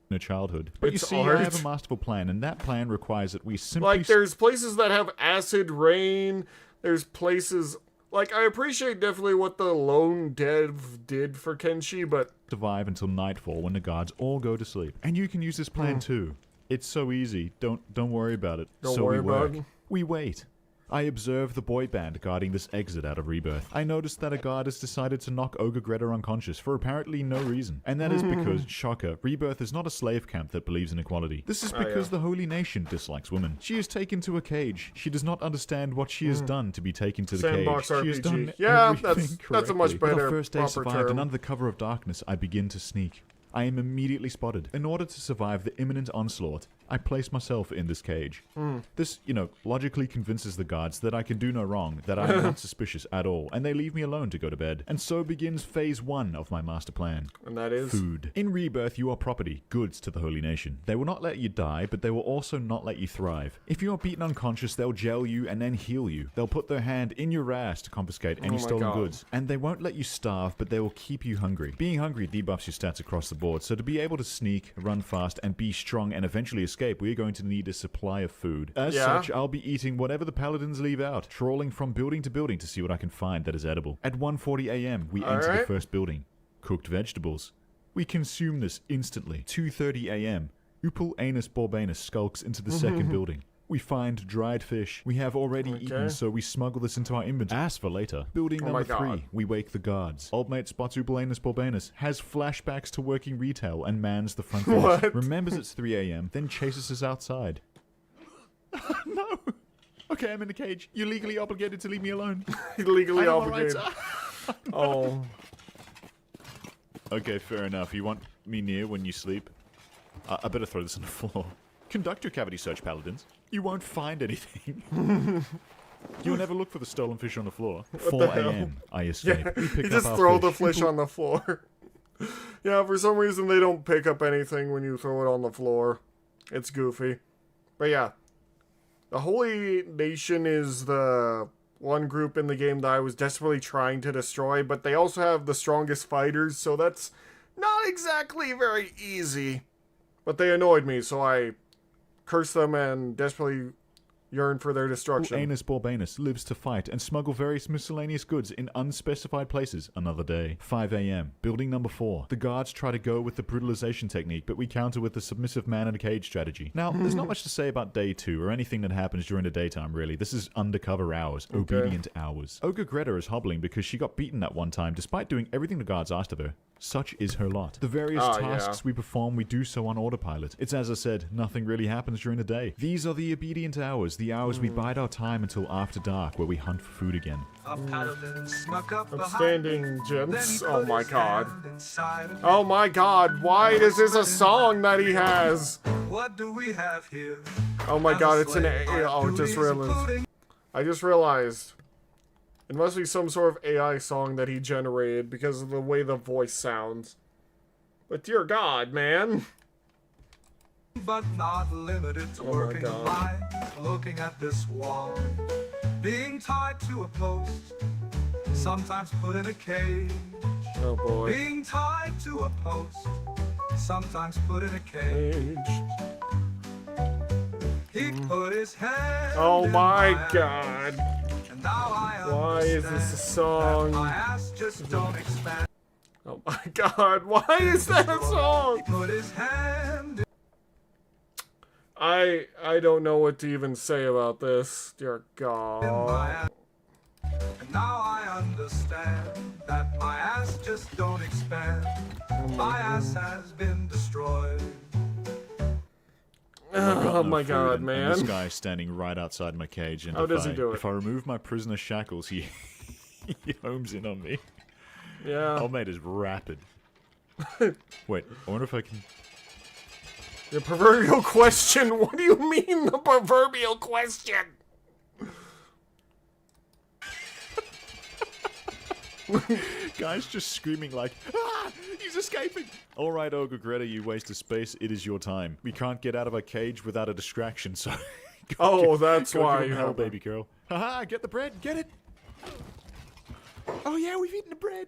In a childhood. But It's you see, art. I have a masterful plan, and that plan requires that we simply Like, there's places that have acid rain. There's places... Like, I appreciate definitely what the lone dev did for Kenshi, but... survive until nightfall when the guards all go to sleep. And you can use this plan too. It's so easy. Don't worry about it. Don't so worry we about work. it. We wait. I observe the boy band guarding this exit out of Rebirth. I notice that a guard has decided to knock Ogre Greta unconscious for apparently no reason. And that is because, shocker, Rebirth is not a slave camp that believes in equality. This is because the Holy Nation dislikes women. She is taken to a cage. She does not understand what she has done to be taken to the Sandbox cage. She has RPG. done Yeah, everything that's a much correctly. better, The first day proper survived, term. and under the cover of darkness, I begin to sneak. I am immediately spotted. In order to survive the imminent onslaught, I place myself in this cage. This, logically convinces the guards that I can do no wrong, that I am not suspicious at all, and they leave me alone to go to bed. And so begins phase 1 of my master plan. And that is... Food. In Rebirth, you are property, goods to the Holy Nation. They will not let you die, but they will also not let you thrive. If you are beaten unconscious, they'll gel you and then heal you. They'll put their hand in your ass to confiscate any my stolen God. goods. And they won't let you starve, but they will keep you hungry. Being hungry debuffs your stats across the board, so to be able to sneak, run fast, and be strong and eventually escape, we are going to need a supply of food. As such, I'll be eating whatever the paladins leave out, trawling from building to building to see what I can find that is edible. At 1:40 a.m., we enter the Alright. first building. Cooked vegetables. We consume this instantly. 2:30 a.m., Upul Anus Borbanus skulks into the second building. We find dried fish. We have already eaten, so we smuggle this into our inventory. As for later, building Oh my number 3, God. we wake the guards. Old mate spots Ubelanus Borbanus, has flashbacks to working retail, and mans the front desk. What? Remembers it's 3 a.m., then chases us outside. No! Okay, I'm in the cage. You're legally obligated to leave me alone. Legally I know my rights. obligated. Oh. Okay, fair enough. You want me near when you sleep? I better throw this on the floor. Conduct your cavity search, paladins. You won't find anything. You'll never look for the stolen fish on the floor. 4 a.m. I escape. We pick You up just our throw the fish. fish on the floor. Yeah, for some reason they don't pick up anything when you throw it on the floor. It's goofy. But yeah. The Holy Nation is the one group in the game that I was desperately trying to destroy, but they also have the strongest fighters, so that's not exactly very easy. But they annoyed me, so I cursed them and desperately yearn for their destruction. Anus Borbanus lives to fight and smuggle various miscellaneous goods in unspecified places another day. 5 a.m. Building number 4. The guards try to go with the brutalization technique, but we counter with the submissive man in a cage strategy. Now, there's not much to say about day 2 or anything that happens during the daytime, really. This is undercover hours. Obedient hours. Ogre Greta is hobbling because she got beaten that one time despite doing everything the guards asked of her. Such is her lot. The various tasks we perform, we do so on autopilot. It's as I said, nothing really happens during the day. These are the obedient hours, the hours we bide our time until after dark, where we hunt for food again. A paladin snuck up Upstanding gents. Oh my god. inside. Oh my god, why is this a song that he has? What do we have here? Oh my god, it's an slave, AI. Oh, our just duties realized. including- I just realized. It must be some sort of AI song that he generated because of the way the voice sounds. But dear god, man. But not limited to Oh my working God. by looking at this wall. Being tied to a post, sometimes put in a cage. Oh boy. Being tied to a post, sometimes put in a cage. He put his hand Oh in my ass, god. and now I Why is this a understand song? that my ass just don't expand. Oh my god, why is that a song? He put his hand in I don't know what to even say about this. Dear my god. ass. And now I understand that my ass just don't expand. My ass has been destroyed. Oh my food, god, and man. this guy standing right outside my cage, and How does he do it? if I remove my prisoner shackles, he homes in on me. Yeah. Old mate is rapid. Wait, I wonder if I can. The proverbial question. What do you mean, the proverbial question? Guy's just screaming like, ah, he's escaping. All right, Ogre Greta, you waste of space. It is your time. We can't get out of our cage without a distraction, so Oh, that's Go why give you him hell, have baby girl. Haha, get the bread, get it. Oh yeah, we've eaten the bread.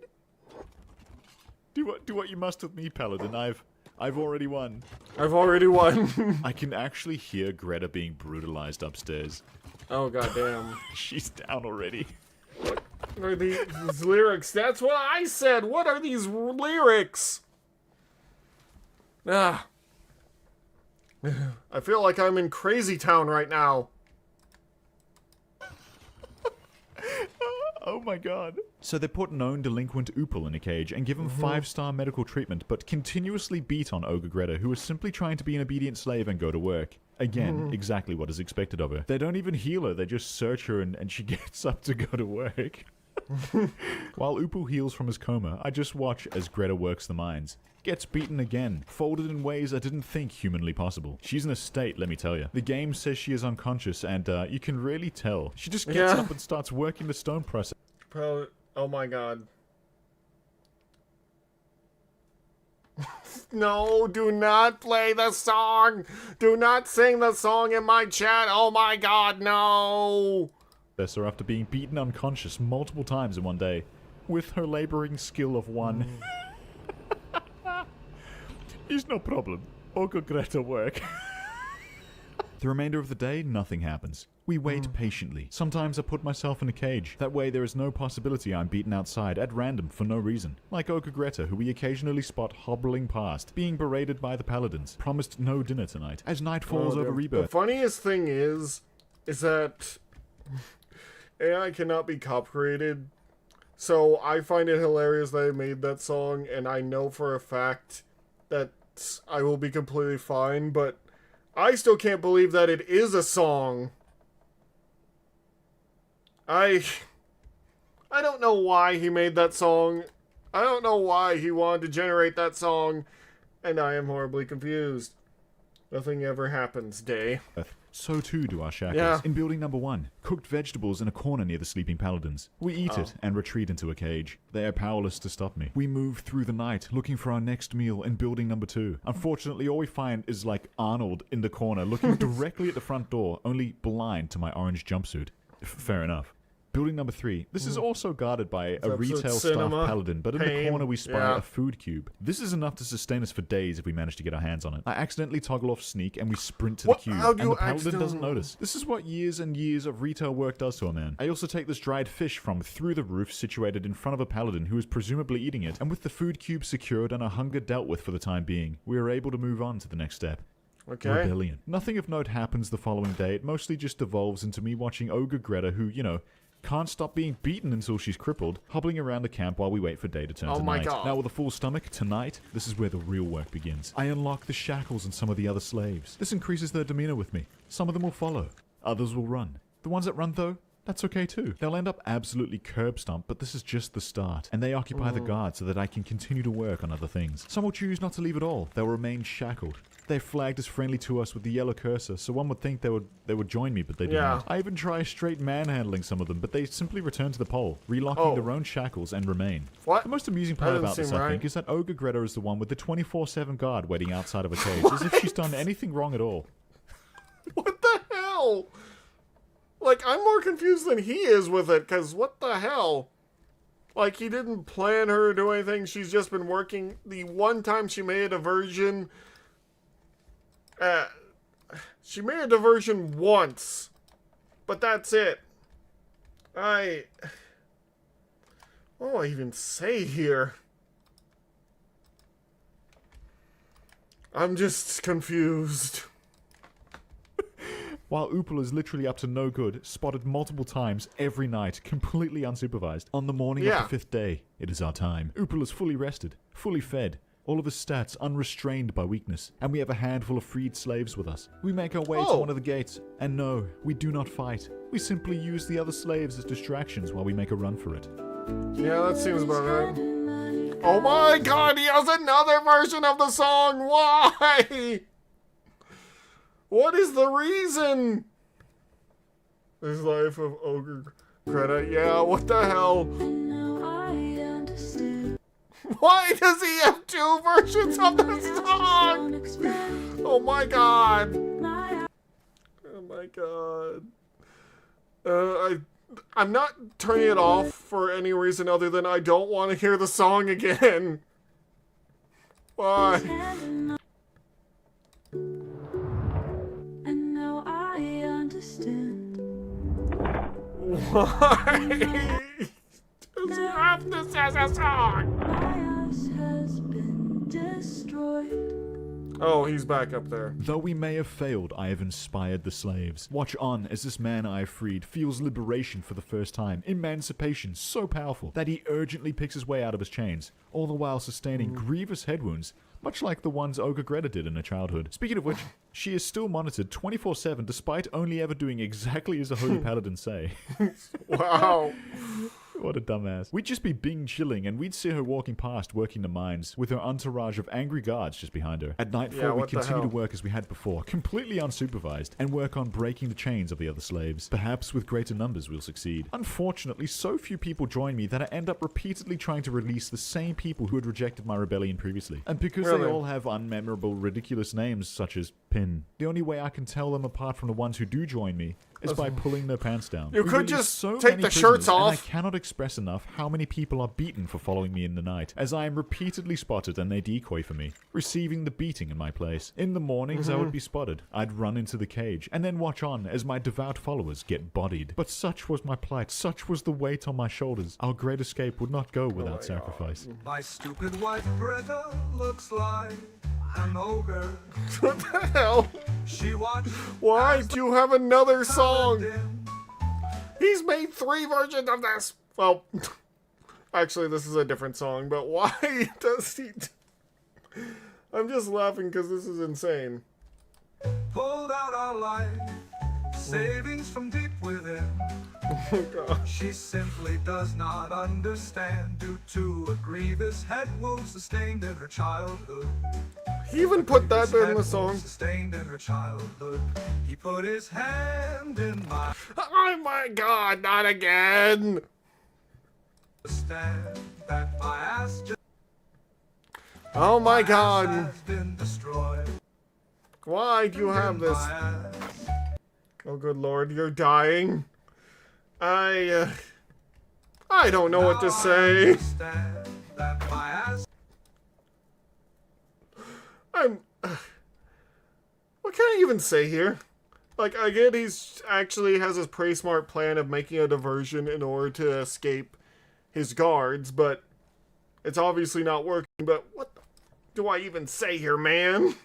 Do what you must with me, Paladin. I've already won. I've already won. I can actually hear Greta being brutalized upstairs. Oh goddamn. She's down already. What are these lyrics? That's what I said. What are these lyrics? Ah. I feel like I'm in Crazy Town right now. Oh my god. So they put known delinquent Upal in a cage and give him 5-star medical treatment, but continuously beat on Ogre Greta, who is simply trying to be an obedient slave and go to work. Again, exactly what is expected of her. They don't even heal her, they just search her and she gets up to go to work. While Upal heals from his coma, I just watch as Greta works the mines. Gets beaten again, folded in ways I didn't think humanly possible. She's in a state, let me tell you. The game says she is unconscious, and you can really tell. She just gets up and starts working the stone press. Oh my god. No, do not play the song! Do not sing the song in my chat! Oh my god, no! Her after being beaten unconscious multiple times in one day, with her laboring skill of one. It's no problem. Ogre Greta work. The remainder of the day, nothing happens. We wait patiently. Sometimes I put myself in a cage. That way there is no possibility I'm beaten outside at random for no reason. Like Ogre Greta, who we occasionally spot hobbling past, being berated by the paladins, promised no dinner tonight, as night falls over Rebirth. The funniest thing is that AI cannot be copyrighted. So I find it hilarious that I made that song, and I know for a fact that I will be completely fine, but I still can't believe that it is a song. I don't know why he made that song. I don't know why he wanted to generate that song, and I am horribly confused. Nothing ever happens, Day. So too do our shackles. Yeah. In building number 1, cooked vegetables in a corner near the sleeping paladins. We eat it and retreat into a cage. They are powerless to stop me. We move through the night looking for our next meal in building number 2. Unfortunately, all we find is like Arnold in the corner looking directly at the front door, only blind to my orange jumpsuit. Fair enough. Building number 3. This is also guarded by a retail staff paladin, but in the corner we spy a food cube. This is enough to sustain us for days if we manage to get our hands on it. I accidentally toggle off sneak and we sprint to the cube, and the paladin doesn't notice. This is what years and years of retail work does to a man. I also take this dried fish from through the roof situated in front of a paladin who is presumably eating it, and with the food cube secured and our hunger dealt with for the time being, we are able to move on to the next step. Okay. Rebellion. Nothing of note happens the following day. It mostly just devolves into me watching Ogre Greta, who, you know, can't stop being beaten until she's crippled, hobbling around the camp while we wait for day to turn to night. God. Now with a full stomach, tonight, this is where the real work begins. I unlock the shackles and some of the other slaves. This increases their demeanor with me. Some of them will follow. Others will run. The ones that run, though, that's okay too. They'll end up absolutely curb stomped, but this is just the start. And they occupy the guard so that I can continue to work on other things. Some will choose not to leave at all. They'll remain shackled. They're flagged as friendly to us with the yellow cursor, so one would think they would join me, but they do not. I even try straight manhandling some of them, but they simply return to the pole, relocking their own shackles and remain. What? The most amusing part about this, I think, is that Ogre Greta is the one with the 24/7 guard waiting outside of a cage, as if she's done anything wrong at all. What the hell? Like, I'm more confused than he is with it, because what the hell? Like, he didn't plan her to do anything, she's just been working. The one time she made a diversion... she made a diversion once. But that's it. What do I even say here? I'm just confused. While Upal is literally up to no good, spotted multiple times every night, completely unsupervised. On the morning of the 5th day, it is our time. Upal is fully rested, fully fed, all of his stats unrestrained by weakness, and we have a handful of freed slaves with us. We make our way to one of the gates, and no, we do not fight. We simply use the other slaves as distractions while we make a run for it. Yeah, that seems about right. Oh my god, he has another version of the song! Why? What is the reason? This life of Ogre Greta. Yeah, what the hell? Why does he have 2 versions of the song? Oh my god. Oh my god. I'm not turning it off for any reason other than I don't want to hear the song again. Why? And now I understand. Why? Does he have this as a song? My ass has been destroyed. Oh, he's back up there. Though we may have failed, I have inspired the slaves. Watch on as this man I have freed feels liberation for the first time. Emancipation so powerful that he urgently picks his way out of his chains, all the while sustaining grievous head wounds, much like the ones Ogre Greta did in her childhood. Speaking of which, she is still monitored 24/7 despite only ever doing exactly as the Holy Paladins say. Wow. What a dumbass. We'd just be Bing chilling and we'd see her walking past working the mines with her entourage of angry guards just behind her. At nightfall, Yeah, we what the continue to hell? work as we had before, completely unsupervised, and work on breaking the chains of the other slaves. Perhaps with greater numbers we'll succeed. Unfortunately, so few people join me that I end up repeatedly trying to release the same people who had rejected my rebellion previously. And because they Really? all have unmemorable, ridiculous names such as Pin, the only way I can tell them apart from the ones who do join me is by pulling their pants down. You We could release just so take many the shirts prisoners, and I off. cannot express enough how many people are beaten for following me in the night, as I am repeatedly spotted and they decoy for me, receiving the beating in my place. In the mornings I would be spotted, I'd run into the cage, and then watch on as my devout followers get bodied. But such was my plight, such was the weight on my shoulders, our great escape would not go without sacrifice. My stupid wife Greta looks like an ogre. What the hell? She watched. Why do you have another song? He's made 3 versions of this. Well, actually, this is a different song, but why does he? I'm just laughing because this is insane. Pulled out our life savings from deep within. Oh god. She simply does not understand due to a grievous head wound sustained in her childhood. He even put that in the Head song. wound sustained in her childhood. He put his hand in my. Oh my god, not again. Understand that my ass just Oh my god. has been destroyed. Why do you have this? My ass. Oh good lord, you're dying. I don't know what to say. Understand that my ass. What can I even say here? Like, I get he's actually has his pretty smart plan of making a diversion in order to escape his guards, but it's obviously not working. But what do I even say here, man?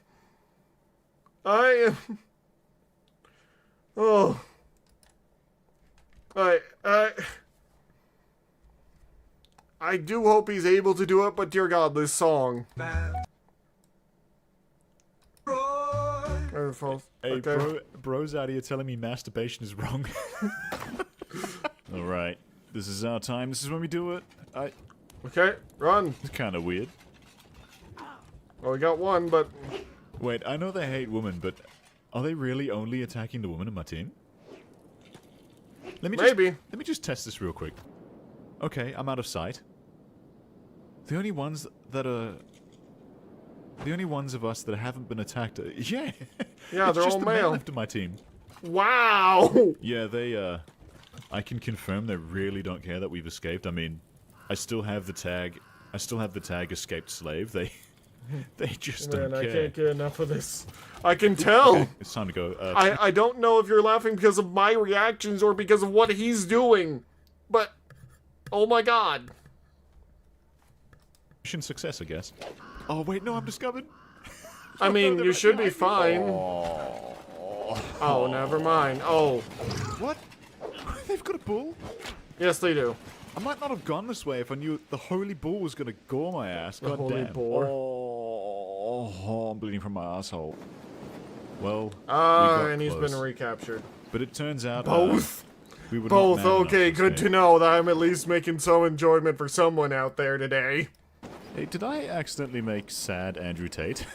I do hope he's able to do it, but dear God, this song. Hey, bro's out here telling me masturbation is wrong. Alright, this is our time, this is when we do it. Okay, run. It's kind of weird. Well, we got one, but... Wait, I know they hate women, but are they really only attacking the woman in my team? Let me just test this real quick. Okay, I'm out of sight. The only ones that are... The only ones of us that haven't been attacked are... Yeah! Yeah, it's they're just all the men male. left of my team. Wow! Yeah, they, I can confirm they really don't care that we've escaped. I mean, I still have the tag escaped slave. They just don't Man, I care. can't get enough of this. I can tell! Okay, it's time to go. I don't know if you're laughing because of my reactions or because of what he's doing. But, oh my god. Mission success, I guess. Oh, wait, no, I'm discovered. I mean, you should be fine. Oh, never mind. Oh. What? They've got a bull? Yes, they do. I might not have gone this way if I knew the holy bull was gonna gore my ass. The God holy damn. boar. Oh, I'm bleeding from my asshole. Well, we Ah, got and he's close. been recaptured. But it turns out Both. we were Both. not man enough Okay, good escape. to know that I'm at least making some enjoyment for someone out there today. Hey, did I accidentally make sad Andrew Tate?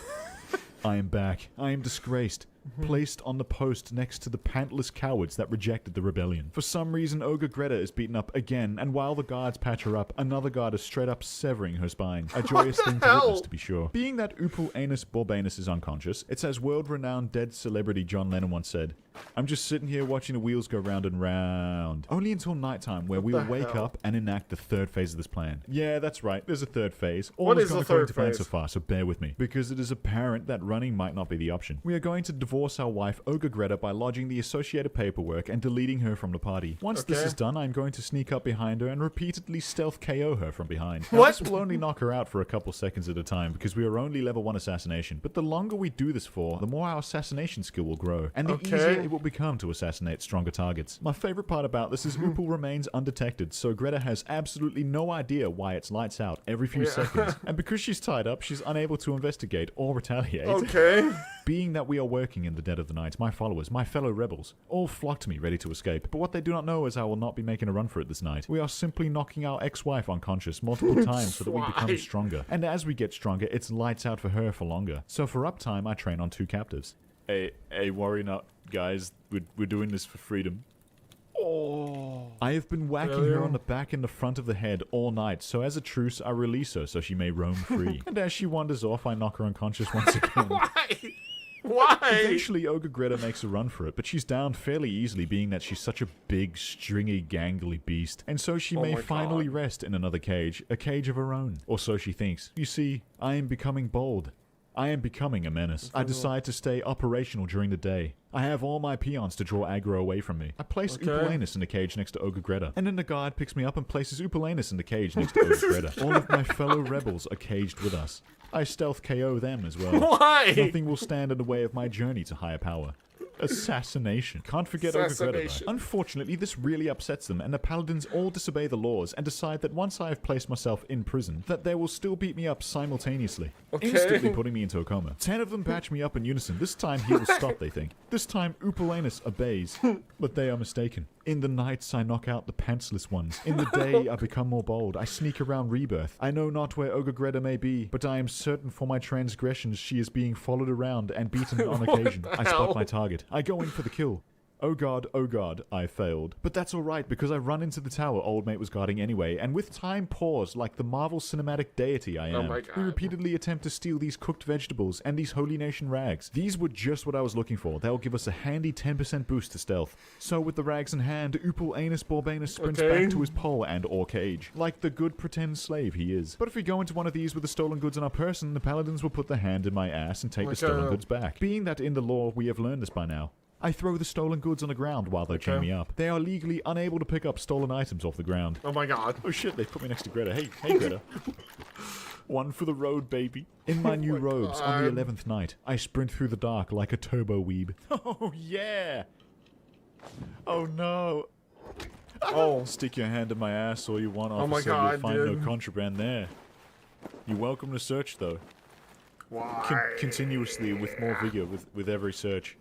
I am back. I am disgraced. Placed on the post next to the pantless cowards that rejected the rebellion. For some reason, Ogre Greta is beaten up again, and while the guards patch her up, another guard is straight up severing her spine. A joyous thing to witness, to be sure. Being that Upul Anus Borbanus is unconscious, it's as world-renowned dead celebrity John Lennon once said, I'm just sitting here watching the wheels go round and round. Only until nighttime, where we will the wake hell? up and enact the third phase of this plan. Yeah, that's right. There's a third phase. All What is is going the according third to plan phase? so far, so bear with me. Because it is apparent that running might not be the option. We are going to divorce our wife, Ogre Greta, by lodging the associated paperwork and deleting her from the party. Once this Okay. is done, I'm going to sneak up behind her and repeatedly stealth KO her from behind. Now, What? this will only knock her out for a couple seconds at a time, because we are only level 1 assassination. But the longer we do this for, the more our assassination skill will grow, and the Okay. easier it will become to assassinate stronger targets. My favorite part about this is Upal remains undetected, so Greta has absolutely no idea why it's lights out every few seconds. And because she's tied up, she's unable to investigate or retaliate. Okay. Being that we are working in the dead of the night, my followers, my fellow rebels, all flock to me ready to escape. But what they do not know is I will not be making a run for it this night. We are simply knocking our ex-wife unconscious multiple times so that we become Why? stronger. And as we get stronger, it's lights out for her for longer. So for uptime, I train on 2 captives. Hey, worry not, guys. We're doing this for freedom. Oh. I have been whacking her on the back and the front of the head all night, so as a truce, I release her so she may roam free. And as she wanders off, I knock her unconscious once again. Why? Eventually, Ogre Greta makes a run for it, but she's down fairly easily, being that she's such a big, stringy, gangly beast. And so she may my finally God. rest in another cage, a cage of her own. Or so she thinks. You see, I am becoming bold. I am becoming a menace. I decide to stay operational during the day. I have all my peons to draw aggro away from me. I place Upalanus in the cage next to Ogre Greta, and then the guard picks me up and places Upalanus in the cage next to Ogre Greta. All of my fellow rebels are caged with us. I stealth KO them as well. Why? Nothing will stand in the way of my journey to higher power. Assassination. Can't forget Ogre Greta, though. Assassination. Unfortunately, this really upsets them, and the paladins all disobey the laws and decide that once I have placed myself in prison, that they will still beat me up simultaneously, instantly putting me into a coma. 10 of them patch me up in unison. This time he will stop, they think. This time Upalanus obeys, but they are mistaken. In the nights I knock out the pantsless ones. In the day I become more bold. I sneak around Rebirth. I know not where Ogre Greta may be, but I am certain for my transgressions she is being followed around and beaten on occasion. I spot my target. I go in for the kill. Oh god, I failed. But that's alright, because I run into the tower old mate was guarding anyway, and with time paused like the Marvel cinematic deity I am, Oh my God. we repeatedly attempt to steal these cooked vegetables and these Holy Nation rags. These were just what I was looking for. They'll give us a handy 10% boost to stealth. So with the rags in hand, Upalanus Borbanus sprints back to his pole and or cage, like the good pretend slave he is. But if we go into one of these with the stolen goods on our person, the paladins will put their hand in my ass and take the stolen goods back. Being that in the lore we have learned this by now, I throw the stolen goods on the ground while they chain me up. They are legally unable to pick up stolen items off the ground. Oh my god. Oh shit, they put me next to Greta. Hey Greta. One for the road, baby. In my new robes, on the 11th night, I sprint through the dark like a turbo weeb. Oh yeah! Oh no! Oh. Stick your hand in my ass all you want, officer. Oh my God, You'll find dude. no contraband there. You're welcome to search, though. Why? Continuously, with more vigor, with every search.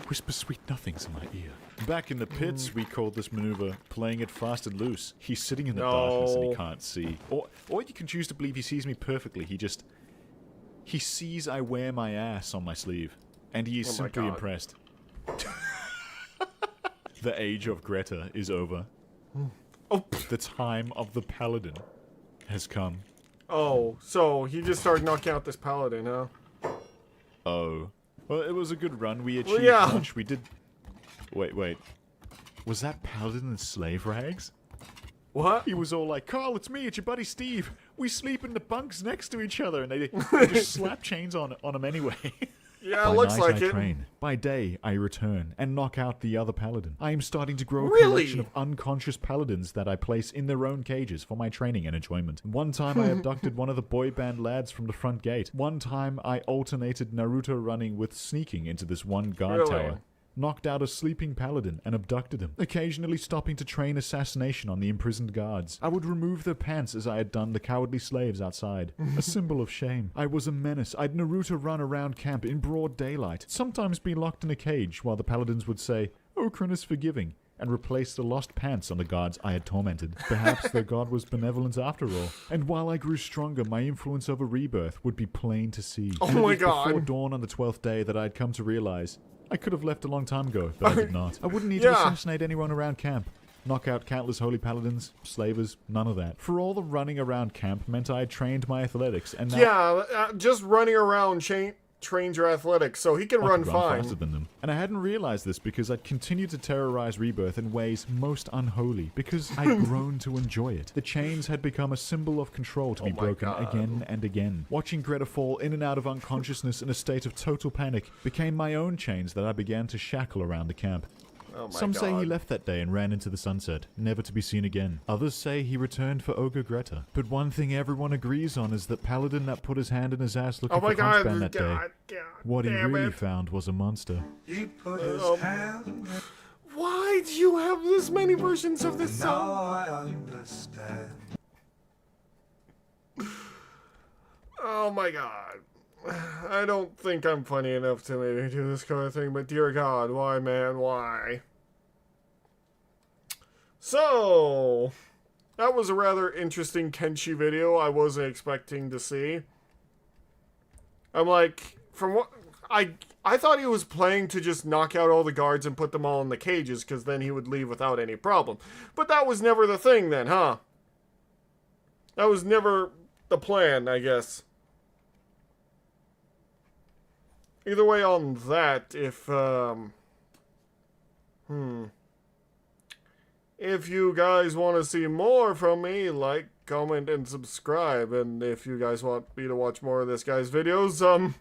Whisper sweet nothings in my ear. Back in the pits, we called this maneuver playing it fast and loose. He's sitting in the darkness and he can't see. Or you can choose to believe he sees me perfectly. He sees I wear my ass on my sleeve. And he is Oh my simply God. impressed. The age of Greta is over. Oh. The time of the paladin has come. Oh, so he just started knocking out this paladin, huh? Oh. Well, it was a good run. We achieved yeah. much. We did... Wait. Was that paladin in slave rags? What? He was all like, Carl, it's me, it's your buddy Steve. We sleep in the bunks next to each other. And they just slap chains on him anyway. Yeah, By looks night like I it. train. By day I return and knock out the other paladin. I am starting to grow a Really? collection of unconscious paladins that I place in their own cages for my training and enjoyment. One time I abducted one of the boy band lads from the front gate. One time I alternated Naruto running with sneaking into this one guard Really? tower. Knocked out a sleeping paladin and abducted him, occasionally stopping to train assassination on the imprisoned guards. I would remove their pants as I had done the cowardly slaves outside, a symbol of shame. I was a menace. I'd Naruto run around camp in broad daylight, sometimes be locked in a cage while the paladins would say, Okran is forgiving, and replace the lost pants on the gods I had tormented. Perhaps their god was benevolent after all. And while I grew stronger, my influence over Rebirth would be plain to see. Oh And it my was before God. dawn on the 12th day that I'd come to realize I could have left a long time ago, but I did not. I wouldn't need to Yeah. assassinate anyone around camp. Knock out countless holy paladins, slavers, none of that. For all the running around camp meant I had trained my athletics, and now... Yeah, just running around trained your athletics, so he can I run could fine. faster than them. And I hadn't realized this because I'd continued to terrorize Rebirth in ways most unholy, because I'd grown to enjoy it. The chains had become a symbol of control to be broken again and again. Watching Greta fall in and out of unconsciousness in a state of total panic became my own chains that I began to shackle around the camp. Oh my Some say God. he left that day and ran into the sunset, never to be seen again. Others say he returned for Ogre Greta. But one thing everyone agrees on is that Paladin that put his hand in his ass looking Oh my for Conchban God, that day, God what he damn really it. found was a monster. He put his hand. Why do you have this many versions of this Now song? I understand. Oh my God. I don't think I'm funny enough to maybe do this kind of thing, but dear God, why, man, why? So, that was a rather interesting Kenshi video I wasn't expecting to see. I'm like, from what... I thought he was playing to just knock out all the guards and put them all in the cages, because then he would leave without any problem. But that was never the thing then, huh? That was never the plan, I guess. Either way on that, if you guys want to see more from me, like, comment, and subscribe. And if you guys want me to watch more of this guy's videos,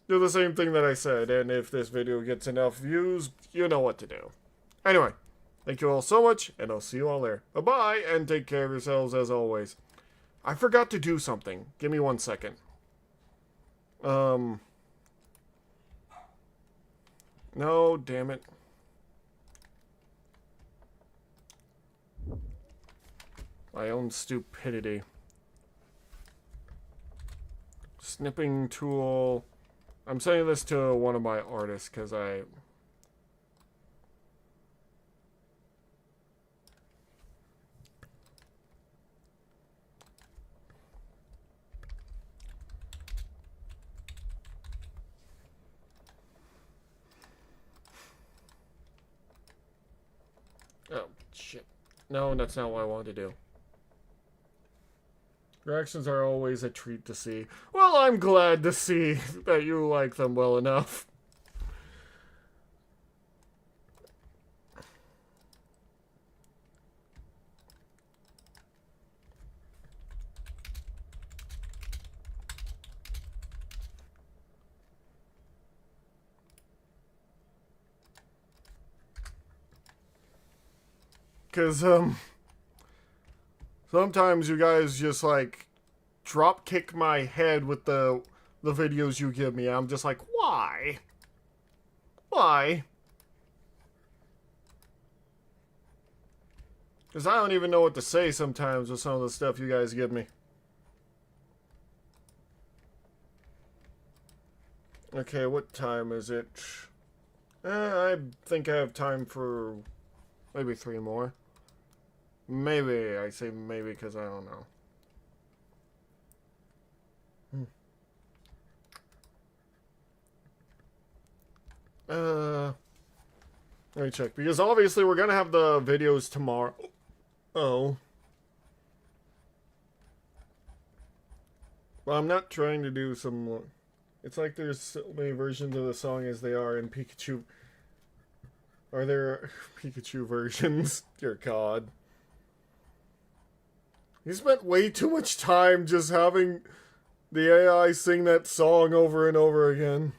do the same thing that I said. And if this video gets enough views, you know what to do. Anyway, thank you all so much, and I'll see you all there. Bye-bye, and take care of yourselves as always. I forgot to do something. Give me 1 second. No, damn it. My own stupidity. Snipping tool. I'm sending this to one of my artists because I... Oh, shit. No, that's not what I wanted to do. Reactions are always a treat to see. Well, I'm glad to see that you like them well enough. Because, sometimes you guys just, like, drop kick my head with the videos you give me. I'm just like, why? Why? Because I don't even know what to say sometimes with some of the stuff you guys give me. Okay, what time is it? I think I have time for maybe 3 more. Maybe. I say maybe because I don't know. Let me check. Because obviously we're going to have the videos tomorrow. Oh. Well, I'm not trying to do some... It's like there's so many versions of the song as they are in Pikachu. Are there Pikachu versions? Dear God. You spent way too much time just having the AI sing that song over and over again.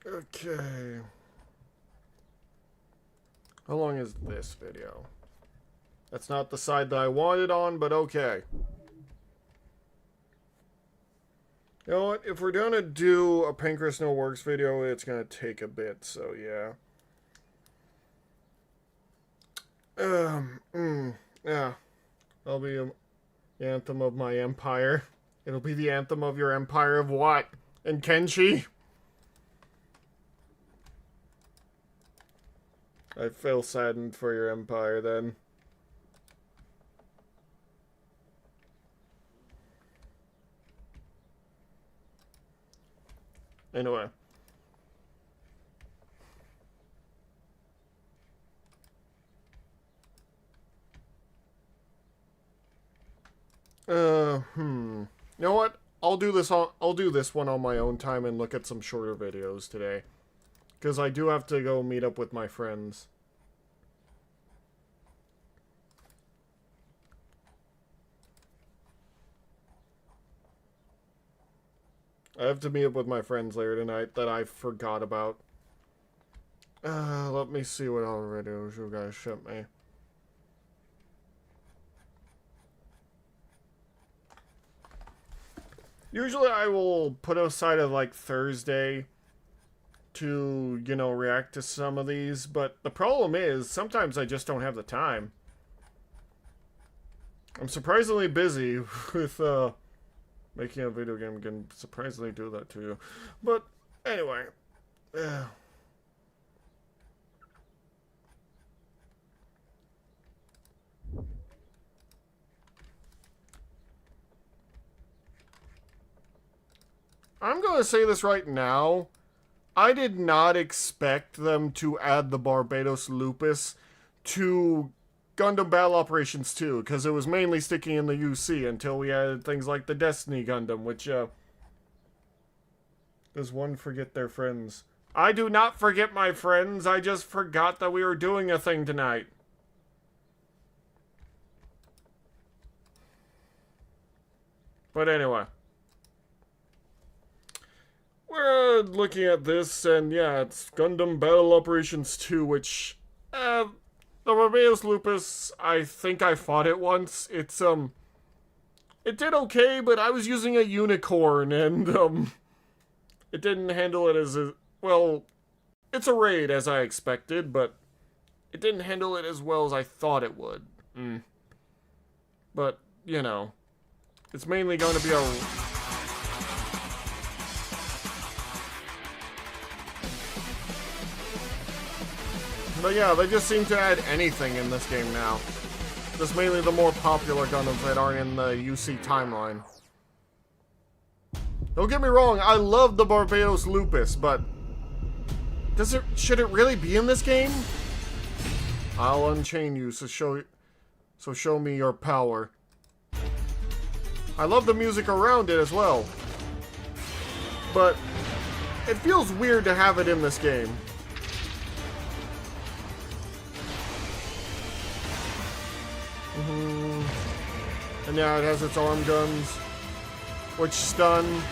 Okay. How long is this video? That's not the side that I wanted on, but okay. You know what? If we're gonna do a Pancreas No Works video, it's gonna take a bit, so yeah. Yeah. That'll be the anthem of my empire. It'll be the anthem of your empire of what? And Kenshi? I feel saddened for your empire then. Anyway. You know what? I'll do this one on my own time and look at some shorter videos today. Because I do have to go meet up with my friends. I have to meet up with my friends later tonight that I forgot about. Let me see what other videos you guys sent me. Usually I will put aside like Thursday to, you know, react to some of these, but the problem is sometimes I just don't have the time. I'm surprisingly busy with making a video game can surprisingly do that to you. But anyway, I'm going to say this right now. I did not expect them to add the Barbatos Lupus to Gundam Battle Operations 2, because it was mainly sticking in the UC until we added things like the Destiny Gundam, which, does one forget their friends? I do not forget my friends, I just forgot that we were doing a thing tonight. But anyway. We're looking at this, and yeah, it's Gundam Battle Operations 2, which, the Barbatos Lupus, I think I fought it once. It's, it did okay, but I was using a unicorn, and, it didn't handle it as well, it's a raid, as I expected, but it didn't handle it as well as I thought it would. But, you know, it's mainly going to be a... But yeah, they just seem to add anything in this game now. Just mainly the more popular Gundams that aren't in the UC timeline. Don't get me wrong, I love the Barbatos Lupus, but... should it really be in this game? I'll unchain you, so show me your power. I love the music around it as well. But it feels weird to have it in this game. And yeah, it has its arm guns, which stun.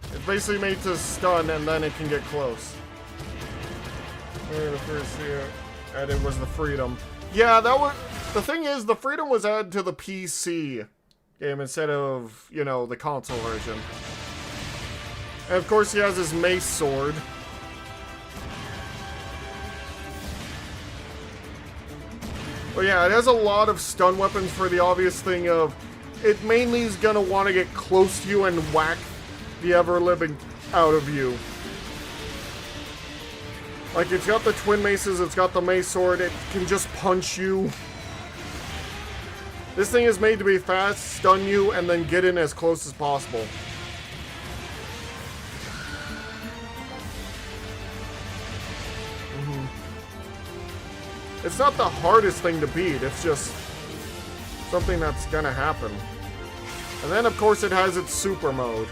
It's basically made to stun, and then it can get close. The first added was the Freedom. Yeah, that was... The thing is, the Freedom was added to the PC game instead of, you know, the console version. And of course, he has his mace sword. But yeah, it has a lot of stun weapons for the obvious thing of it mainly is gonna want to get close to you and whack the ever-living out of you. Like, it's got the twin maces, it's got the mace sword, it can just punch you. This thing is made to be fast, stun you, and then get in as close as possible. It's not the hardest thing to beat, it's just something that's gonna happen. And then, of course, it has its super mode.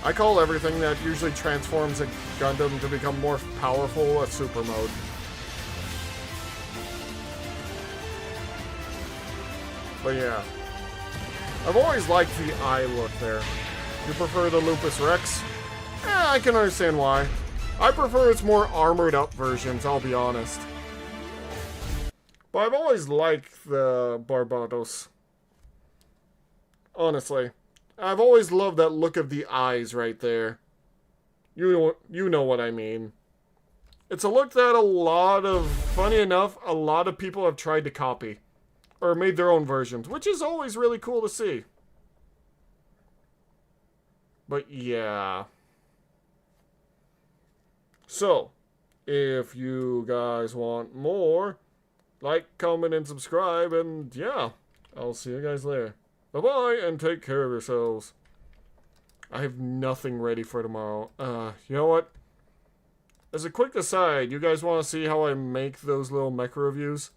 I call everything that usually transforms a Gundam to become more powerful a super mode. But yeah. I've always liked the eye look there. You prefer the Lupus Rex? I can understand why. I prefer its more armored up versions, I'll be honest. But I've always liked the Barbatos. Honestly. I've always loved that look of the eyes right there. You know what I mean. It's a look that funny enough, a lot of people have tried to copy. Or made their own versions, which is always really cool to see. But yeah. So, if you guys want more, like, comment, and subscribe, and yeah, I'll see you guys later. Bye-bye, and take care of yourselves. I have nothing ready for tomorrow. You know what? As a quick aside, you guys want to see how I make those little mecha reviews?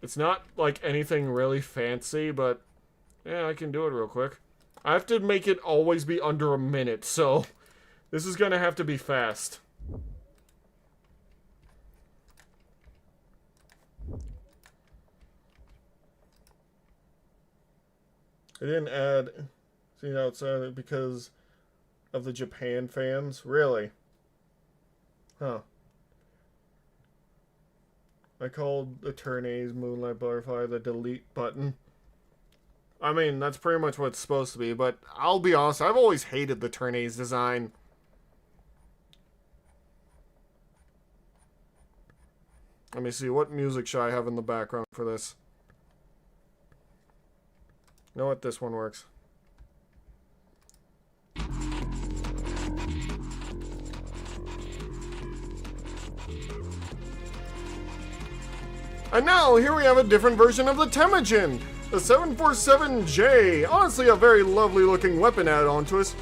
It's not like anything really fancy, but yeah, I can do it real quick. I have to make it always be under a minute, so this is gonna have to be fast. I didn't add scene outside because of the Japan fans. Really? Huh. I called the Turn-A's Moonlight Butterfly the delete button. I mean, that's pretty much what it's supposed to be, but I'll be honest, I've always hated the Turn-A's design. Let me see, what music should I have in the background for this? You know what, this one works. And now, here we have a different version of the Temujin, the 747J. Honestly, a very lovely looking weapon added onto us,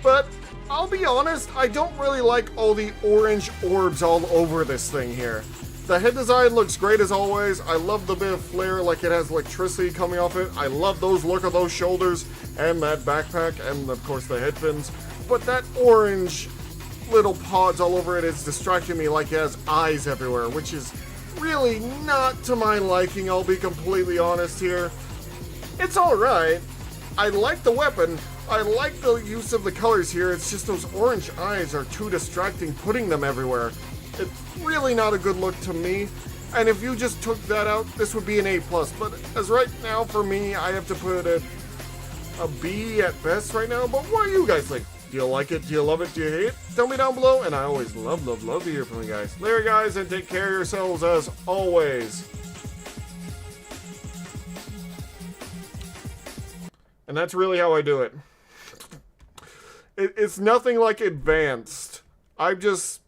but I'll be honest, I don't really like all the orange orbs all over this thing here. The head design looks great as always. I love the bit of flare, like it has electricity coming off it. I love look of those shoulders, and that backpack, and of course the head fins. But that orange little pods all over it is distracting me like it has eyes everywhere, which is really not to my liking, I'll be completely honest here. It's alright. I like the weapon. I like the use of the colors here. It's just those orange eyes are too distracting, putting them everywhere. It's really not a good look to me. And if you just took that out, this would be an A+. But as right now, for me, I have to put it a B at best right now. But what do you guys think? Do you like it? Do you love it? Do you hate it? Tell me down below, and I always love to hear from you guys. Later, guys, and take care of yourselves as always. And that's really how I do it. It's nothing like advanced. I'm just,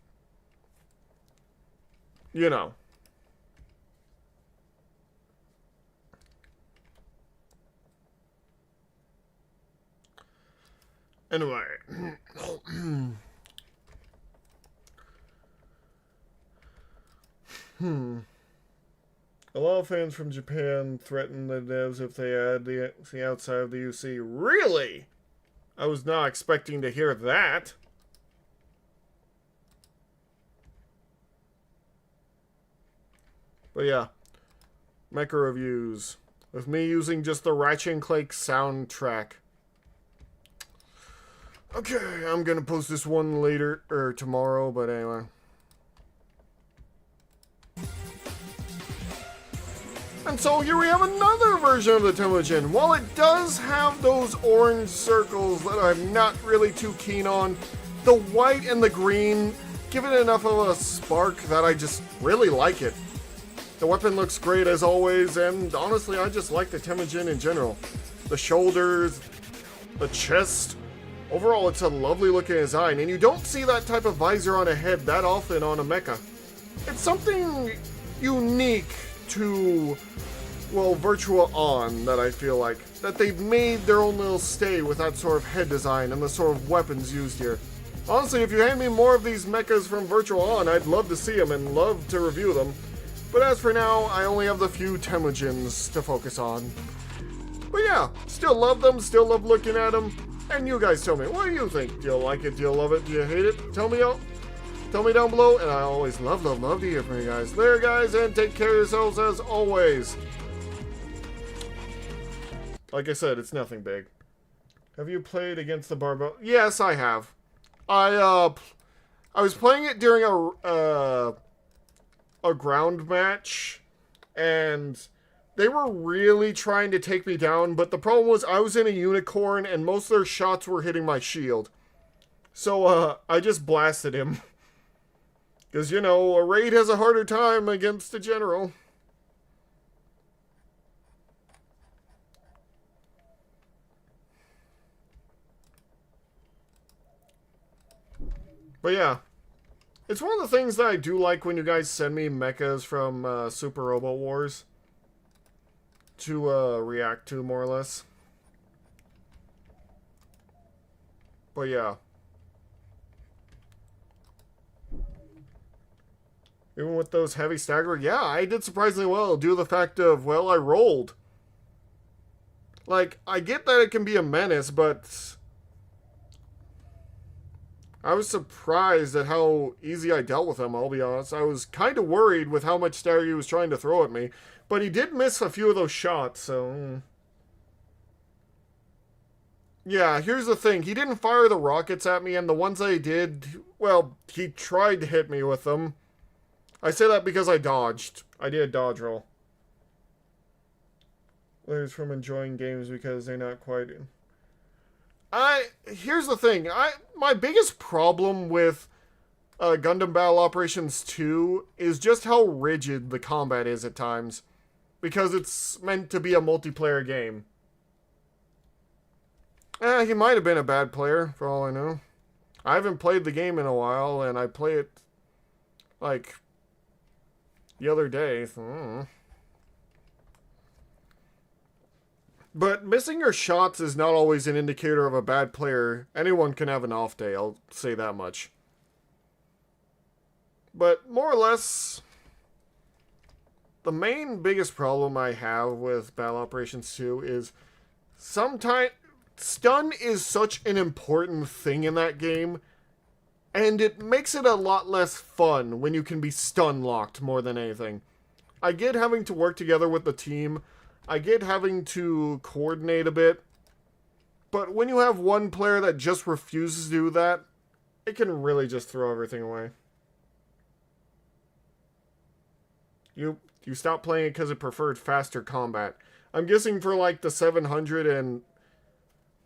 you know. Anyway. A lot of fans from Japan threaten the devs if they add the outside of the UC. Really? I was not expecting to hear that. But yeah. Mecha reviews. With me using just the Ratchet & Clank soundtrack. Okay, I'm gonna post this one later, or tomorrow, but anyway. And so here we have another version of the Temujin. While it does have those orange circles that I'm not really too keen on, the white and the green give it enough of a spark that I just really like it. The weapon looks great as always, and honestly, I just like the Temujin in general. The shoulders, the chest. Overall, it's a lovely looking design, and you don't see that type of visor on a head that often on a mecha. It's something unique to, well, Virtua On that I feel like. That they've made their own little stay with that sort of head design and the sort of weapons used here. Honestly, if you hand me more of these mechas from Virtua On, I'd love to see them and love to review them. But as for now, I only have the few Temujins to focus on. But yeah, still love them, still love looking at them. And you guys tell me, what do you think? Do you like it? Do you love it? Do you hate it? Tell me down below, and I always love to hear from you guys. Later, guys, and take care of yourselves as always. Like I said, it's nothing big. Have you played against the Barbell? Yes, I have. I was playing it during a ground match, and they were really trying to take me down, but the problem was I was in a unicorn and most of their shots were hitting my shield. So, I just blasted him. Because, you know, a raid has a harder time against a general. But yeah. It's one of the things that I do like when you guys send me mechas from Super Robot Wars. to react to, more or less. But yeah. Even with those heavy stagger, yeah, I did surprisingly well due to the fact of, well, I rolled. Like, I get that it can be a menace, but I was surprised at how easy I dealt with him, I'll be honest. I was kind of worried with how much stagger he was trying to throw at me, but he did miss a few of those shots, so... Yeah, here's the thing. He didn't fire the rockets at me, and the ones that he did, well, he tried to hit me with them. I say that because I dodged. I did a dodge roll. Players from enjoying games because they're not quite... Here's the thing. My biggest problem with Gundam Battle Operations 2 is just how rigid the combat is at times. Because it's meant to be a multiplayer game. He might have been a bad player, for all I know. I haven't played the game in a while, and I play it, like, the other day, so I don't know. But missing your shots is not always an indicator of a bad player. Anyone can have an off day, I'll say that much. But more or less, the main biggest problem I have with Battle Operations 2 is sometimes stun is such an important thing in that game, and it makes it a lot less fun when you can be stun locked more than anything. I get having to work together with the team, I get having to coordinate a bit, but when you have one player that just refuses to do that, it can really just throw everything away. You stop playing it because it preferred faster combat. I'm guessing for like the 700 and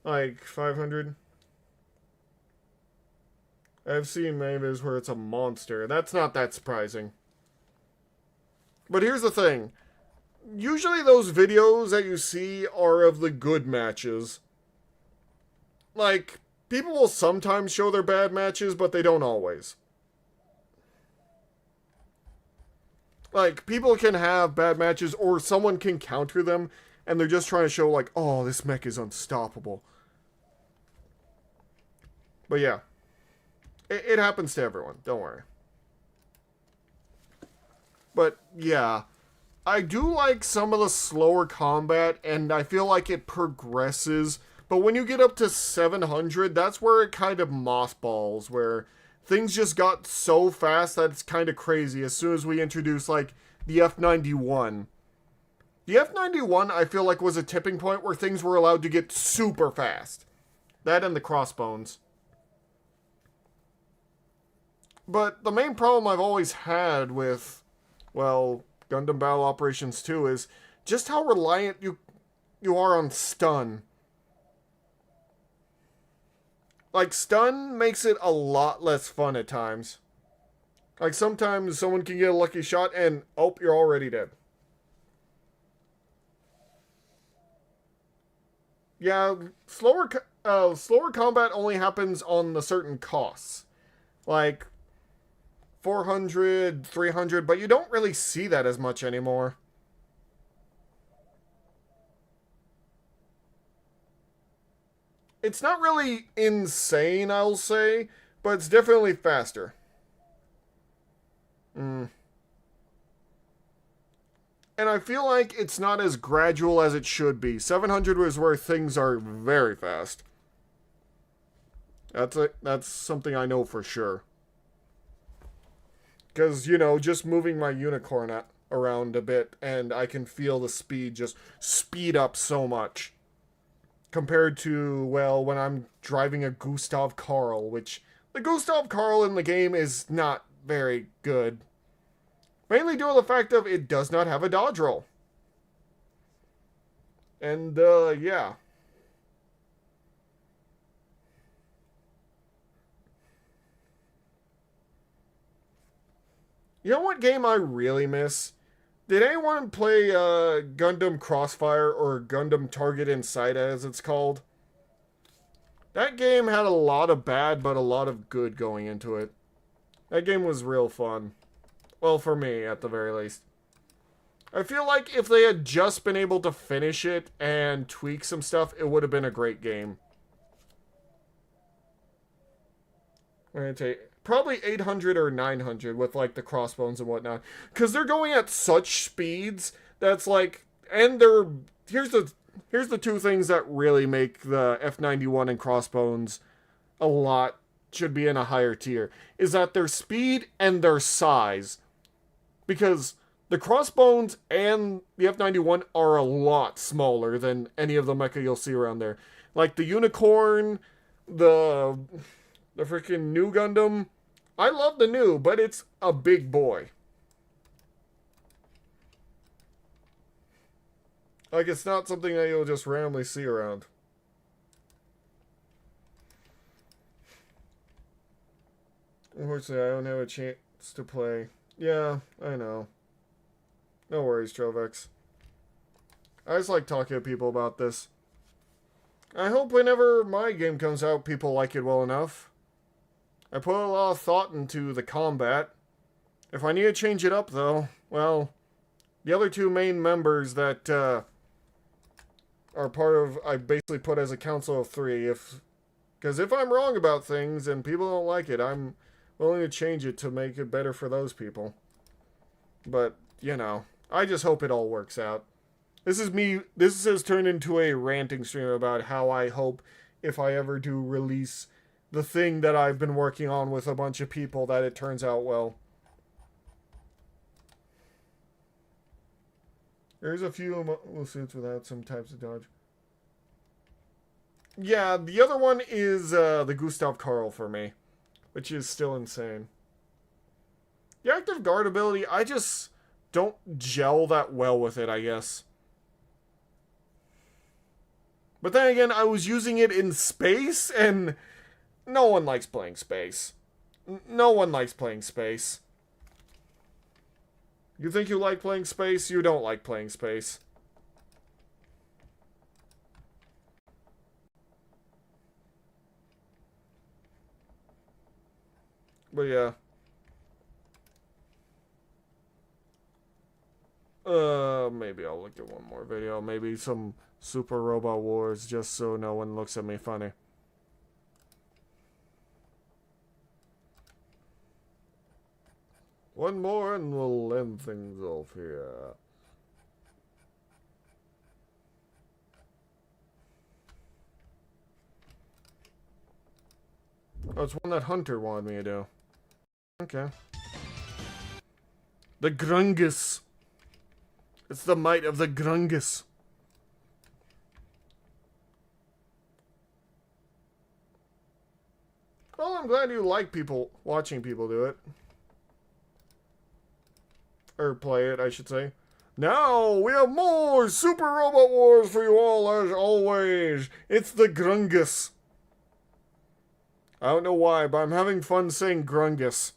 like 500. I've seen many videos where it's a monster. That's not that surprising. But here's the thing. Usually those videos that you see are of the good matches. Like, people will sometimes show their bad matches, but they don't always. Like, people can have bad matches, or someone can counter them, and they're just trying to show, like, oh, this mech is unstoppable. But yeah. It happens to everyone, don't worry. But, yeah. I do like some of the slower combat, and I feel like it progresses. But when you get up to 700, that's where it kind of mothballs, where things just got so fast that it's kind of crazy as soon as we introduce, like, the F-91. The F-91, I feel like, was a tipping point where things were allowed to get super fast. That and the Crossbones. But the main problem I've always had with, well, Gundam Battle Operations 2 is just how reliant you are on stun. Like, stun makes it a lot less fun at times. Like, sometimes someone can get a lucky shot and, oh, you're already dead. Yeah, slower combat only happens on the certain costs. Like 400, 300, but you don't really see that as much anymore. It's not really insane, I'll say, but it's definitely faster. And I feel like it's not as gradual as it should be. 700 was where things are very fast. That's something I know for sure. Because, you know, just moving my unicorn around a bit, and I can feel the speed just speed up so much. Compared to, well, when I'm driving a Gustav Karl, which the Gustav Karl in the game is not very good. Mainly due to the fact of it does not have a dodge roll. And, yeah. You know what game I really miss? Did anyone play Gundam Crossfire, or Gundam Target in Sight as it's called? That game had a lot of bad, but a lot of good going into it. That game was real fun. Well, for me, at the very least. I feel like if they had just been able to finish it and tweak some stuff, it would have been a great game. I'm gonna take probably 800 or 900 with like the crossbones and whatnot, because they're going at such speeds that's like, and they're here's the two things that really make the F91 and crossbones a lot should be in a higher tier, is that their speed and their size, because the crossbones and the F91 are a lot smaller than any of the mecha you'll see around there. Like the Unicorn, the freaking new Gundam. I love the new, but it's a big boy. Like, it's not something that you'll just randomly see around. Unfortunately, I don't have a chance to play. Yeah, I know. No worries, Trovex. I just like talking to people about this. I hope whenever my game comes out, people like it well enough. I put a lot of thought into the combat. If I need to change it up, though, well, the other two main members that are part of, I basically put as a council of 3. Because if I'm wrong about things and people don't like it, I'm willing to change it to make it better for those people. But, you know, I just hope it all works out. This has turned into a ranting stream about how I hope, if I ever do release the thing that I've been working on with a bunch of people, that it turns out well. There's a few suits without some types of dodge. Yeah, the other one is the Gustav Karl for me, which is still insane. The active guard ability, I just don't gel that well with it, I guess. But then again, I was using it in space, and no one likes playing space. No one likes playing space. You think you like playing space? You don't like playing space. But yeah. Maybe I'll look at one more video. Maybe some Super Robot Wars, just so no one looks at me funny. One more and we'll end things off here. Oh, it's one that Hunter wanted me to do. Okay. The Grungus. It's the might of the Grungus. Well, I'm glad you like watching people do it. Or play it, I should say. Now, we have more Super Robot Wars for you all, as always. It's the Grungus. I don't know why, but I'm having fun saying Grungus.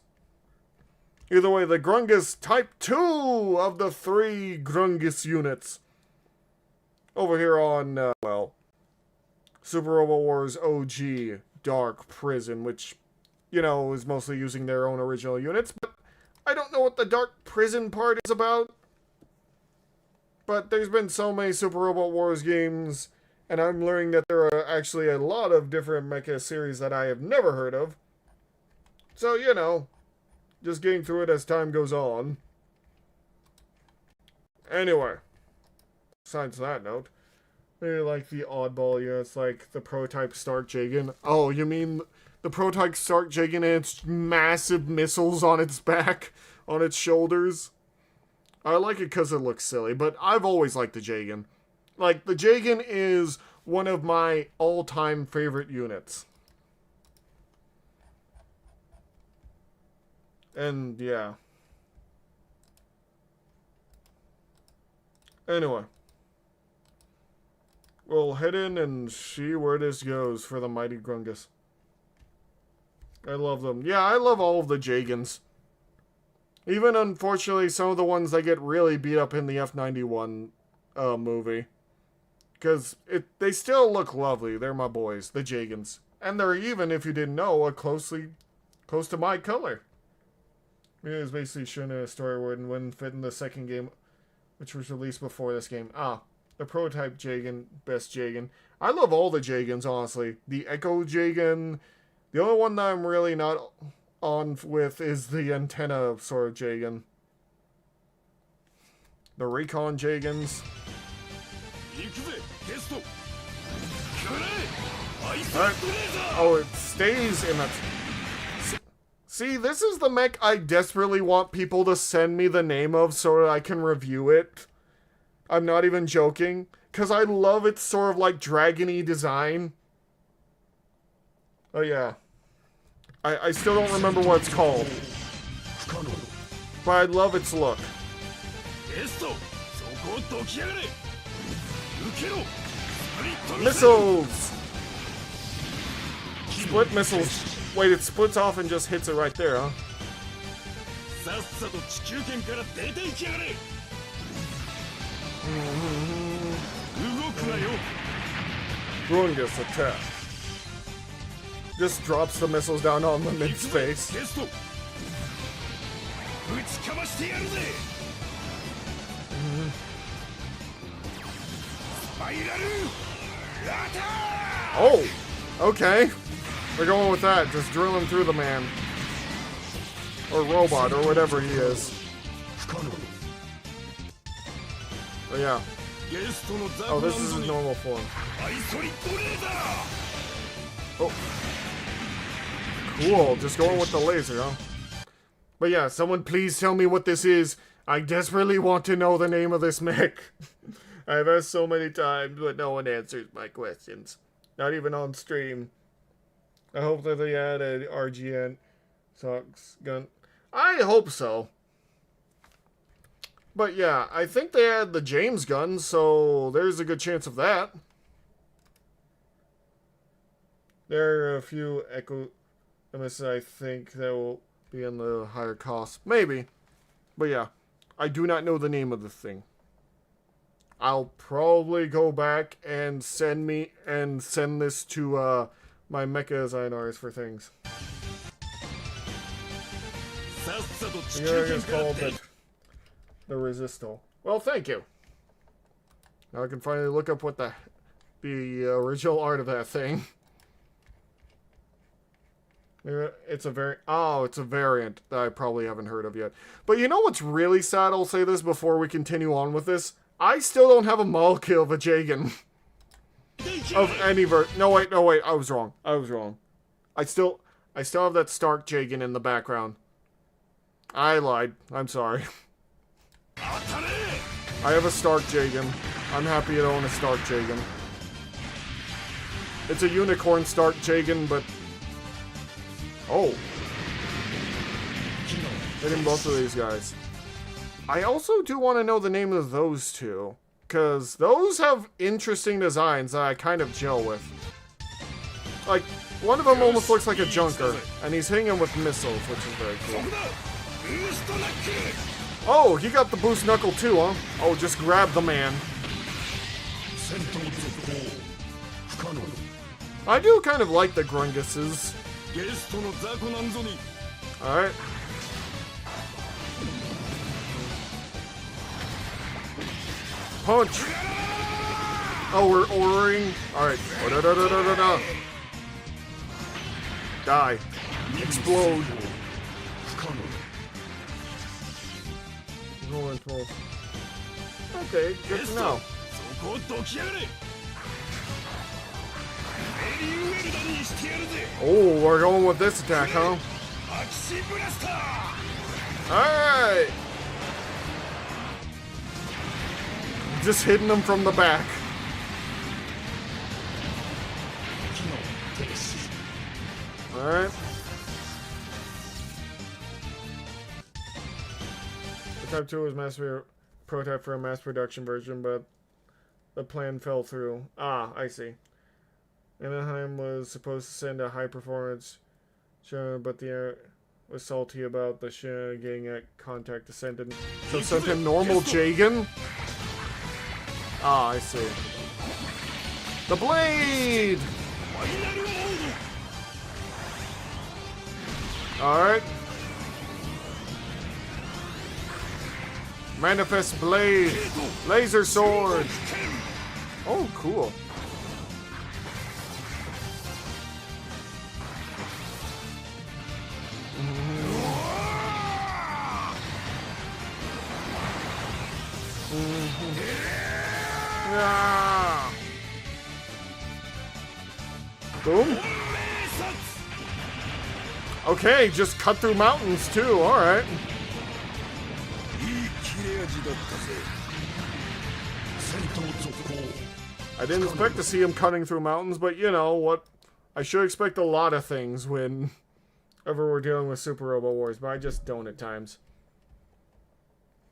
Either way, the Grungus Type 2 of the 3 Grungus units. Over here on, well, Super Robot Wars OG Dark Prison, which, you know, is mostly using their own original units, but I don't know what the Dark Prison part is about. But there's been so many Super Robot Wars games, and I'm learning that there are actually a lot of different mecha series that I have never heard of. So, you know, just getting through it as time goes on. Anyway, besides that note, maybe like the oddball units, like the prototype Stark Jagan. Oh, you mean the prototype Stark Jagan and its massive missiles on its back, on its shoulders? I like it because it looks silly, but I've always liked the Jagan. Like, the Jagan is one of my all-time favorite units. And, yeah. Anyway. We'll head in and see where this goes for the Mighty Grungus. I love them. Yeah, I love all of the Jagans. Even, unfortunately, some of the ones that get really beat up in the F91 movie. Because they still look lovely. They're my boys, the Jagans. And they're even, if you didn't know, close to my color. It was basically shown in a story where it wouldn't fit in the second game. which was released before this game. Ah, the prototype Jagan, best Jagan. I love all the Jagans, honestly. The Echo Jagan. The only one that I'm really not on with is the antenna sort of Jagan. The Recon Jagans. Alright. Oh, it stays in that. See, this is the mech I desperately want people to send me the name of so that I can review it. I'm not even joking. Because I love its sort of like dragon-y design. Oh yeah. I still don't remember what it's called. But I love its look. Missiles! Split missiles. Wait, it splits off and just hits it right there, huh? Grungus attack. Just drops the missiles down on the mid-space. Oh! Okay. We're going with that. Just drill him through the man. Or robot, or whatever he is. Oh yeah. Oh, this is his normal form. Oh. Cool, just going with the laser, huh? But yeah, someone please tell me what this is. I desperately want to know the name of this mech. I've asked so many times, but no one answers my questions. Not even on stream. I hope that they add an RGN socks gun. I hope so. But yeah, I think they had the James gun, so there's a good chance of that. There are a few Echo MSs I think that will be in the higher cost. Maybe. But yeah, I do not know the name of the thing. I'll probably go back and send this to my mecha designers for things. Here it's called the Resisto. Well, thank you. Now I can finally look up what the original art of that thing. It's a variant that I probably haven't heard of yet. But you know what's really sad? I'll say this before we continue on with this. I still don't have a model kill of a Jagan. Of any no wait, I was wrong. I still have that Stark Jagan in the background. I lied. I'm sorry. I have a Stark Jagan. I'm happy to own a Stark Jagan. It's a unicorn Stark Jagan, but... Oh. Hitting both of these guys. I also do want to know the name of those two. Because those have interesting designs that I kind of gel with. Like, one of them almost looks like a Junker. And he's hitting him with missiles, which is very cool. Oh, he got the boost knuckle too, huh? Oh, just grab the man. I do kind of like the Grunguses. Alright. Punch! Oh, we're ordering. Alright. Die. Explode. Okay, good to know. Oh, we're going with this attack, huh? Alright! Just hitting them from the back. Alright. The Type 2 was prototype for a mass production version, but the plan fell through. Ah, I see. Anaheim was supposed to send a high-performance show, but the air was salty about the show getting a contact to send him. So sent him normal Jagan? Ah, I see. The blade! Manifest Blade. Laser Sword. Oh, cool. Yeah. Boom. Okay, just cut through mountains too, alright. I didn't expect to see him cutting through mountains, but you know what? I should expect a lot of things whenever we're dealing with Super Robo Wars, but I just don't at times.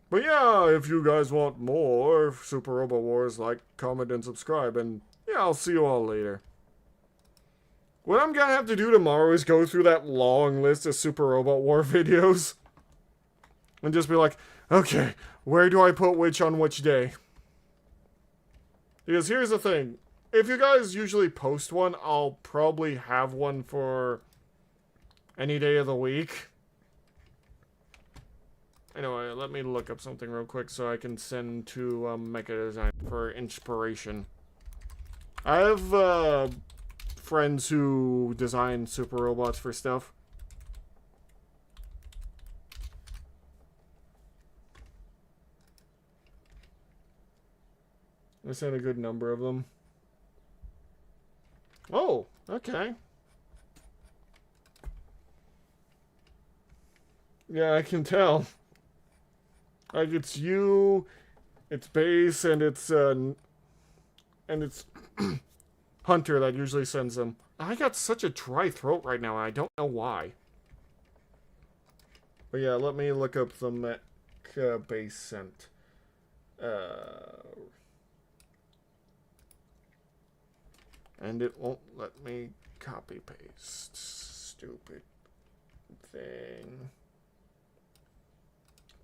But yeah, if you guys want more Super Robo Wars, like, comment, and subscribe, and yeah, I'll see you all later. What I'm gonna have to do tomorrow is go through that long list of Super Robot War videos. And just be like, okay, where do I put which on which day? Because here's the thing. If you guys usually post one, I'll probably have one for any day of the week. Anyway, let me look up something real quick so I can send to Mecha Design for inspiration. I have friends who design super robots for stuff. I sent a good number of them. Oh, okay. Yeah, I can tell. Like, it's you, it's Base, and it's Hunter that usually sends them. I got such a dry throat right now, and I don't know why. But yeah, let me look up the mech Base sent. And it won't let me copy paste. Stupid thing.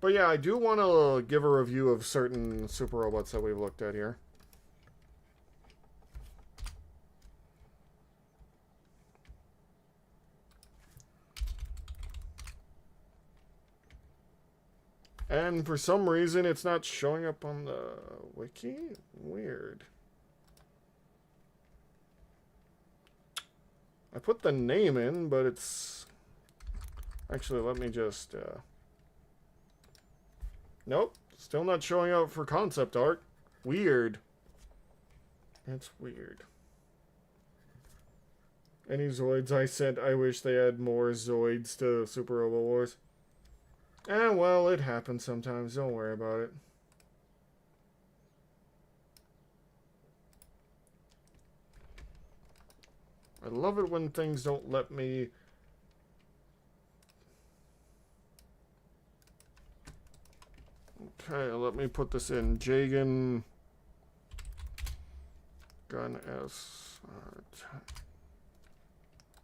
But yeah, I do want to give a review of certain super robots that we've looked at here. And for some reason, it's not showing up on the wiki? Weird. I put the name in, but it's... Actually, let me just... Nope, still not showing up for concept art. Weird. It's weird. Any Zoids I sent, I wish they had more Zoids to Super Robo Wars. Eh, well, it happens sometimes. Don't worry about it. I love it when things don't let me... Okay, let me put this in. Jagan Gun S.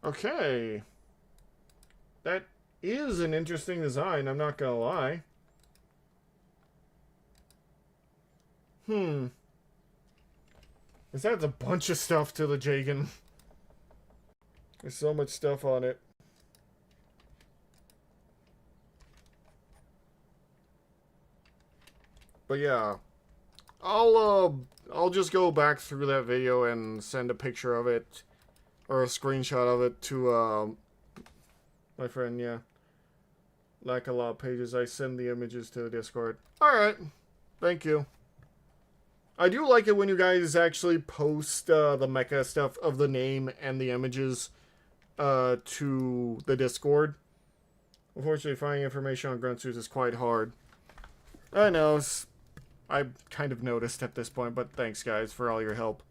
Okay. That is an interesting design, I'm not gonna lie. This adds a bunch of stuff to the Jagan. There's so much stuff on it. But yeah, I'll just go back through that video and send a picture of it or a screenshot of it to my friend. Yeah, like a lot of pages. I send the images to the Discord. All right, thank you. I do like it when you guys actually post the mecha stuff of the name and the images to the Discord. Unfortunately, finding information on Gruntsuits is quite hard. I know. I kind of noticed at this point, but thanks guys for all your help.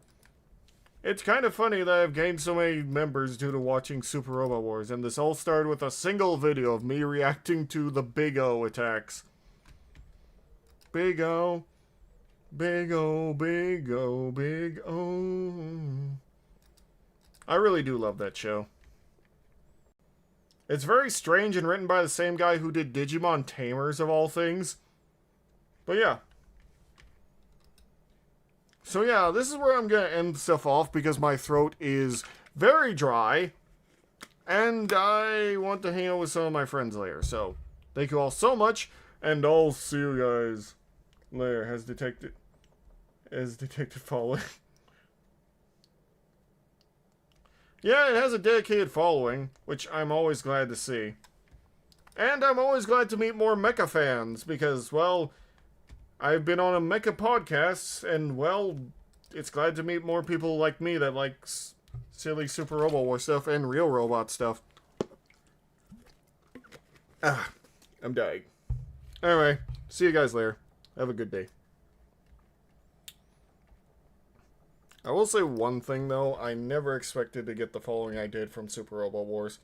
It's kind of funny that I've gained so many members due to watching Super Robo Wars, and this all started with a single video of me reacting to the Big O attacks. Big O, Big O, Big O, Big O. I really do love that show. It's very strange and written by the same guy who did Digimon Tamers of all things. But yeah. So yeah, this is where I'm going to end stuff off because my throat is very dry. And I want to hang out with some of my friends later. So, thank you all so much, and I'll see you guys Lair has detected following. Yeah, it has a dedicated following, which I'm always glad to see. And I'm always glad to meet more mecha fans, because, well, I've been on a mecha podcast, and, well, it's glad to meet more people like me that like silly Super Robo War stuff and real robot stuff. Ah, I'm dying. Anyway, see you guys later. Have a good day. I will say one thing, though. I never expected to get the following I did from Super Robo Wars.